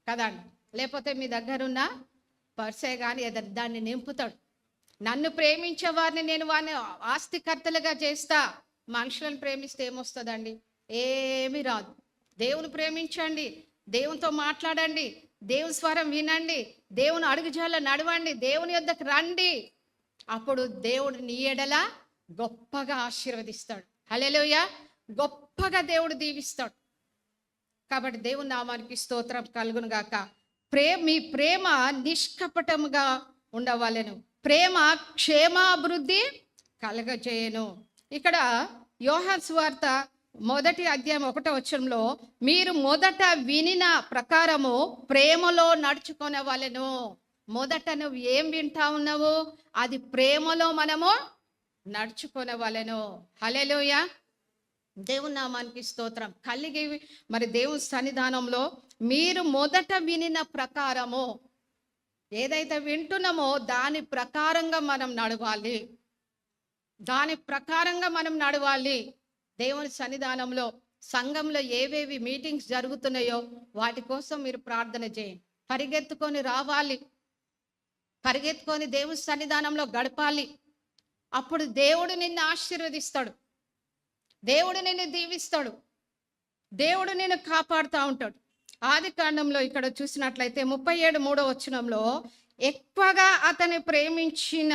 కదండి, లేకపోతే మీ దగ్గర ఉన్న పర్సే కానీ ఏదైనా దాన్ని నింపుతాడు. నన్ను ప్రేమించే వారిని నేను వారిని ఆస్తికర్తలుగా చేస్తా. మనుషులను ప్రేమిస్తే ఏమొస్తుందండి? ఏమీ రాదు. దేవుని ప్రేమించండి, దేవునితో మాట్లాడండి, దేవుని స్వరం వినండి, దేవుని అడుగుజాడలో నడవండి, దేవుని యొద్దకు రండి. అప్పుడు దేవుడు నీ ఎడల గొప్పగా ఆశీర్వదిస్తాడు. హల్లెలూయా. గొప్పగా దేవుడు దీవిస్తాడు. కాబట్టి దేవుని నామానికి స్తోత్రం కలుగును గాక. మీ ప్రేమ నిష్కపటముగా ఉండవలెను, ప్రేమ క్షేమాభివృద్ధి కలగజేయను. ఇక్కడ యోహాను సువార్త 1వ అధ్యాయం 1వ వచనంలో, మీరు మొదట వినిన ప్రకారము ప్రేమలో నడుచుకొనవలెను. మొదట నువ్వు ఏం వింటా ఉన్నావు? అది ప్రేమలో మనము నడుచుకొనవలెను. హల్లెలూయా. దేవుని నామానికి స్తోత్రం. కలిగి మరి దేవుని సన్నిధానంలో మీరు మొదట వినిన ప్రకారము, ఏదైతే వింటున్నామో దాని ప్రకారంగా మనం నడవాలి. దాని ప్రకారంగా మనం నడవాలి. దేవుని సన్నిధానంలో సంఘంలో ఏవేవి మీటింగ్స్ జరుగుతున్నాయో వాటి కోసం మీరు ప్రార్థన చేయండి. పరిగెత్తుకొని రావాలి, పరిగెత్తుకొని దేవుని సన్నిధానంలో గడపాలి. అప్పుడు దేవుడు నిన్ను ఆశీర్వదిస్తాడు, దేవుడు నిన్ను దీవిస్తాడు, దేవుడు నిన్ను కాపాడుతూ ఉంటాడు. ఆది కాండంలో ఇక్కడ చూసినట్లయితే 37వ వచనంలో, ఎక్కువగా అతన్ని ప్రేమించిన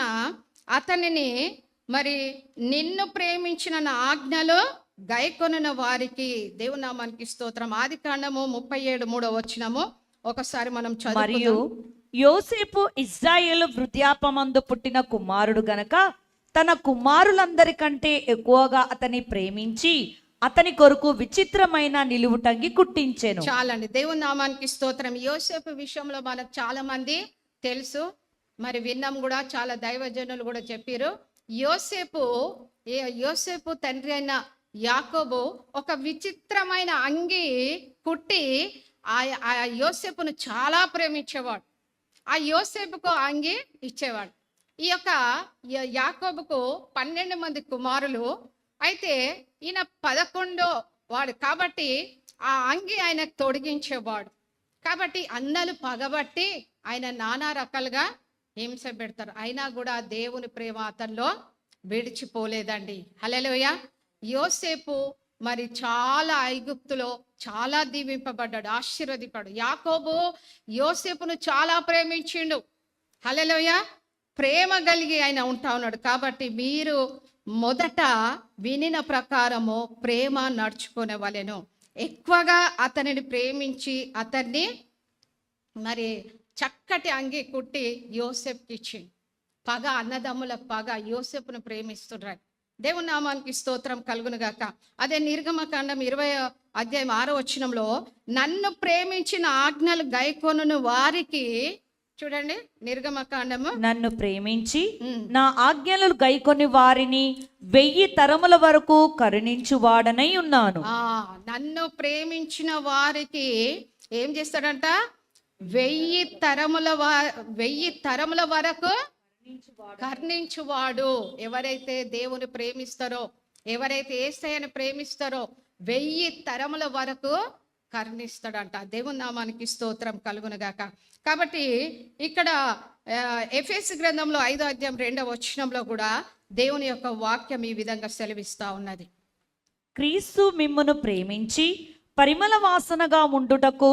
అతనిని మరి నిన్ను ప్రేమించిన నా ఆజ్ఞలో గైకొనిన వారికి, దేవుని నామానికి స్తోత్రం. ఆది కాండము 37:3 వచనము ఒకసారి మనం చదువుకుందాం. మరియు యోసేపు ఇశ్రాయేలు వృద్ధాపమందు పుట్టిన కుమారుడు గనక తన కుమారులందరికంటే ఎక్కువగా అతని ప్రేమించి అతని కొరకు విచిత్రమైన నిలువుటంగి కుట్టించెను. చాలండి. దేవుని నామానికి స్తోత్రం. యోసేపు విషయంలో మనకు చాలా మంది తెలుసు, మరి విన్నాం కూడా, చాలా దైవజనులు కూడా చెప్పారు. యోసేపు తండ్రి అయిన యాకోబు ఒక విచిత్రమైన అంగి కుట్టి ఆ యోసేపును చాలా ప్రేమించేవాడు. ఆ యోసేపుకు అంగి ఇచ్చేవాడు. ఈ యొక్క యాకోబుకు 12 మంది కుమారులు. అయితే ఈయన 11వ వాడు కాబట్టి ఆ అంగి ఆయనకు తొడిగించేవాడు. కాబట్టి అన్నలు పగబట్టి ఆయన నానా రకాలుగా హింస పెడతారు. అయినా కూడా దేవుని ప్రేమ అతనిలో విడిచిపోలేదండి. హల్లెలూయా. యోసేపు మరి చాలా ఐగుప్తులో చాలా దీవింపబడ్డాడు, ఆశీర్వదింపడు. యాకోబు యోసేపును చాలా ప్రేమించిండు. హల్లెలూయా. ప్రేమ కలిగి ఆయన ఉంటా ఉన్నాడు. కాబట్టి మీరు మొదట వినిన ప్రకారము ప్రేమ నడుచుకునేవలెను. ఎక్కువగా అతనిని ప్రేమించి అతన్ని మరి చక్కటి అంగి కుట్టి యోసేపుకి ఇచ్చింది. పగ, అన్నదమ్ముల పగ, యోసేపును ప్రేమిస్తున్నారు. దేవుని నామానికి స్తోత్రం కలుగును గాక. అదే నిర్గమకాండం 20వ అధ్యాయం 6వ వచనంలో, నన్ను ప్రేమించిన ఆజ్ఞలు గైకొనును వారికి, చూడండి నిర్గమకాండము, నన్ను ప్రేమించి నా ఆజ్ఞలు గైకొని వారిని 1000 తరముల వరకు కరుణించువాడనై ఉన్నాను. నన్ను ప్రేమించిన వారికి ఏం చేస్తాడంట? 1000 తరముల వరకు కరుణించువాడు. ఎవరైతే దేవుని ప్రేమిస్తారో, ఎవరైతే యేసయ్యను ప్రేమిస్తారో 1000 తరముల వరకు కరుణిస్తాడంట. దేవుని నామానికి స్తోత్రం కలుగునుగాక. కాబట్టి ఇక్కడ ఎఫెసు గ్రంథంలో 5వ అధ్యాయం 2వ వచనంలో కూడా దేవుని యొక్క వాక్యం ఈ విధంగా సెలవిస్తా ఉన్నది. క్రీస్తు మిమ్మును ప్రేమించి పరిమళ వాసనగా ఉండుటకు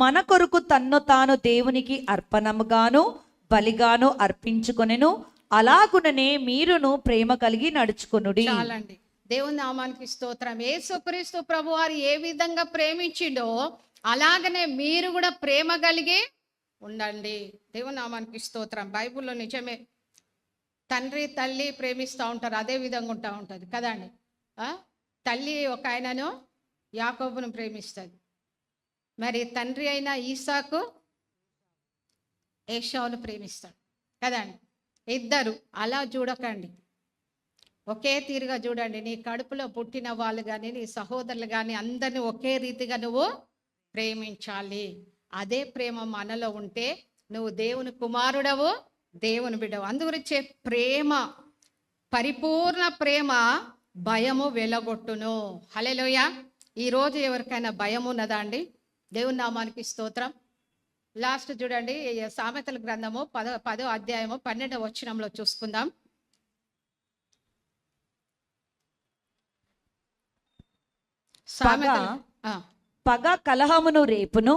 మన కొరకు తన్ను తాను దేవునికి అర్పణముగాను బలిగాను అర్పించుకొనెను. అలాగుననే మీరును ప్రేమ కలిగి నడుచుకొనుడి. చాలండి. దేవుని నామానికి స్తోత్రం. యేసుక్రీస్తు ప్రభువారు ఏ విధంగా ప్రేమించిండో అలాగనే మీరు కూడా ప్రేమ కలిగి ఉండండి. దేవుని నామానికి స్తోత్రం. బైబిల్లో నిజమే, తండ్రి తల్లి ప్రేమిస్తూ ఉంటారు, అదే విధంగా ఉంటా ఉంటుంది కదండి. తల్లి ఒక ఆయనను యాకోబును ప్రేమిస్తుంది, మరి తండ్రి అయిన ఈసాకు ఏశావును ప్రేమిస్తాడు కదండి. ఇద్దరు అలా చూడకండి, ఒకే తీరుగా చూడండి. నీ కడుపులో పుట్టిన వాళ్ళు కానీ నీ సహోదరులు కానీ అందరినీ ఒకే రీతిగా నువ్వు ప్రేమించాలి. అదే ప్రేమ మనలో ఉంటే నువ్వు దేవుని కుమారుడవు, దేవుని బిడ్డవు. అందుగురించే ప్రేమ, పరిపూర్ణ ప్రేమ భయము వెలగొట్టును. హల్లెలూయా. ఈరోజు ఎవరికైనా భయం ఉన్నదా అండి? దేవుని నామానికి స్తోత్రం. లాస్ట్ చూడండి, సామెతల గ్రంథము 10వ అధ్యాయము 12వ వచనంలో చూసుకుందాం. పగ కలహమును రేపును,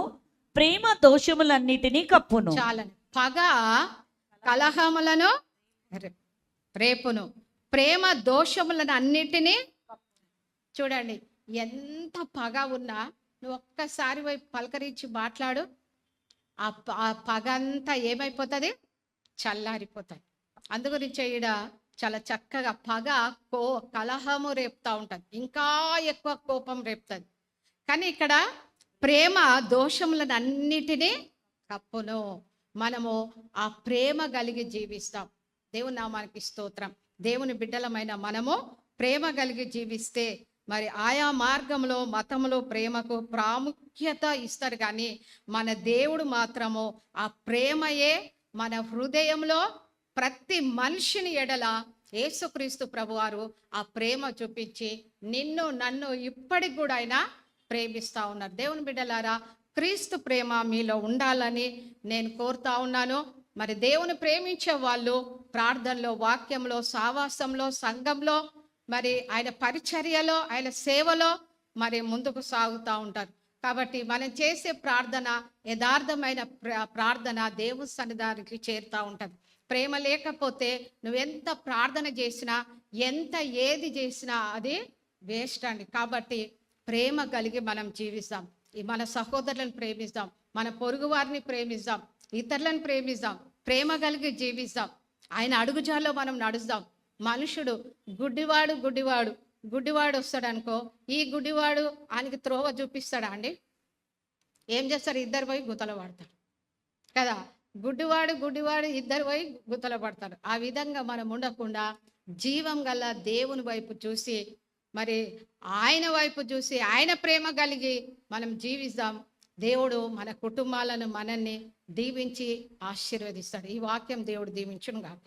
ప్రేమ దోషములన్నిటినీ కప్పును. చాలని. పగ కలహములను రేపును, ప్రేమ దోషములను అన్నిటినీ. చూడండి, ఎంత పగ ఉన్నా నువ్వు ఒక్కసారి వైపు పలకరించి మాట్లాడు, ఆ పగ అంతా ఏమైపోతుంది? చల్లారిపోతుంది. అందుగురించి ఈడ చాలా చక్కగా పగ కలహము రేపుతూ ఉంటుంది, ఇంకా ఎక్కువ కోపం రేపుతుంది. కానీ ఇక్కడ ప్రేమ దోషములను అన్నిటినీ కప్పును. మనము ఆ ప్రేమ కలిగి జీవిస్తాం. దేవుని నామానికి స్తోత్రం. దేవుని బిడ్డలమైన మనము ప్రేమ కలిగి జీవిస్తే మరి ఆయా మార్గంలో మతంలో ప్రేమకు ప్రాముఖ్యత ఇస్తారు, కానీ మన దేవుడు మాత్రము ఆ ప్రేమయే మన హృదయంలో ప్రతి మనిషిని ఎడల యేసుక్రీస్తు ప్రభువారు ఆ ప్రేమ చూపించి నిన్ను నన్ను ఇప్పటికి కూడా ఆయన ప్రేమిస్తూ ఉన్నారు. దేవుని బిడ్డలారా, క్రీస్తు ప్రేమ మీలో ఉండాలని నేను కోరుతా ఉన్నాను. మరి దేవుని ప్రేమించే వాళ్ళు ప్రార్థనలో, వాక్యంలో, సావాసంలో, సంఘంలో, మరి ఆయన పరిచర్యలో, ఆయన సేవలో మరి ముందుకు సాగుతూ ఉంటారు. కాబట్టి మనం చేసే ప్రార్థన యథార్థమైన ప్రార్థన దేవుని సన్నిధానికి చేరుతూ ఉంటుంది. ప్రేమ లేకపోతే నువ్వెంత ప్రార్థన చేసినా, ఎంత ఏది చేసినా అది వేస్ట్ అండి. కాబట్టి ప్రేమ కలిగి మనం జీవిస్తాం. మన సహోదరులను ప్రేమిస్తాం, మన పొరుగు వారిని ప్రేమిస్తాం, ఇతరులను ప్రేమిస్తాం, ప్రేమ కలిగి జీవిస్తాం. ఆయన అడుగుజాల్లో మనం నడుస్తాం. మనుషుడు గుడ్డివాడు వస్తాడు అనుకో, ఈ గుడ్డివాడు ఆయనకి త్రోవ చూపిస్తాడా అండి? ఏం చేస్తారు? ఇద్దరు పోయి గుతల పడతారు కదా. గుడ్డివాడు ఇద్దరు పోయి గుతల పడతారు. ఆ విధంగా మనం ఉండకుండా జీవం గల దేవుని వైపు చూసి, మరి ఆయన వైపు చూసి ఆయన ప్రేమ కలిగి మనం జీవిస్తాం. దేవుడు మన కుటుంబాలను మనల్ని దీవించి ఆశీర్వదిస్తాడు. ఈ వాక్యం దేవుడు దీవించును గాక.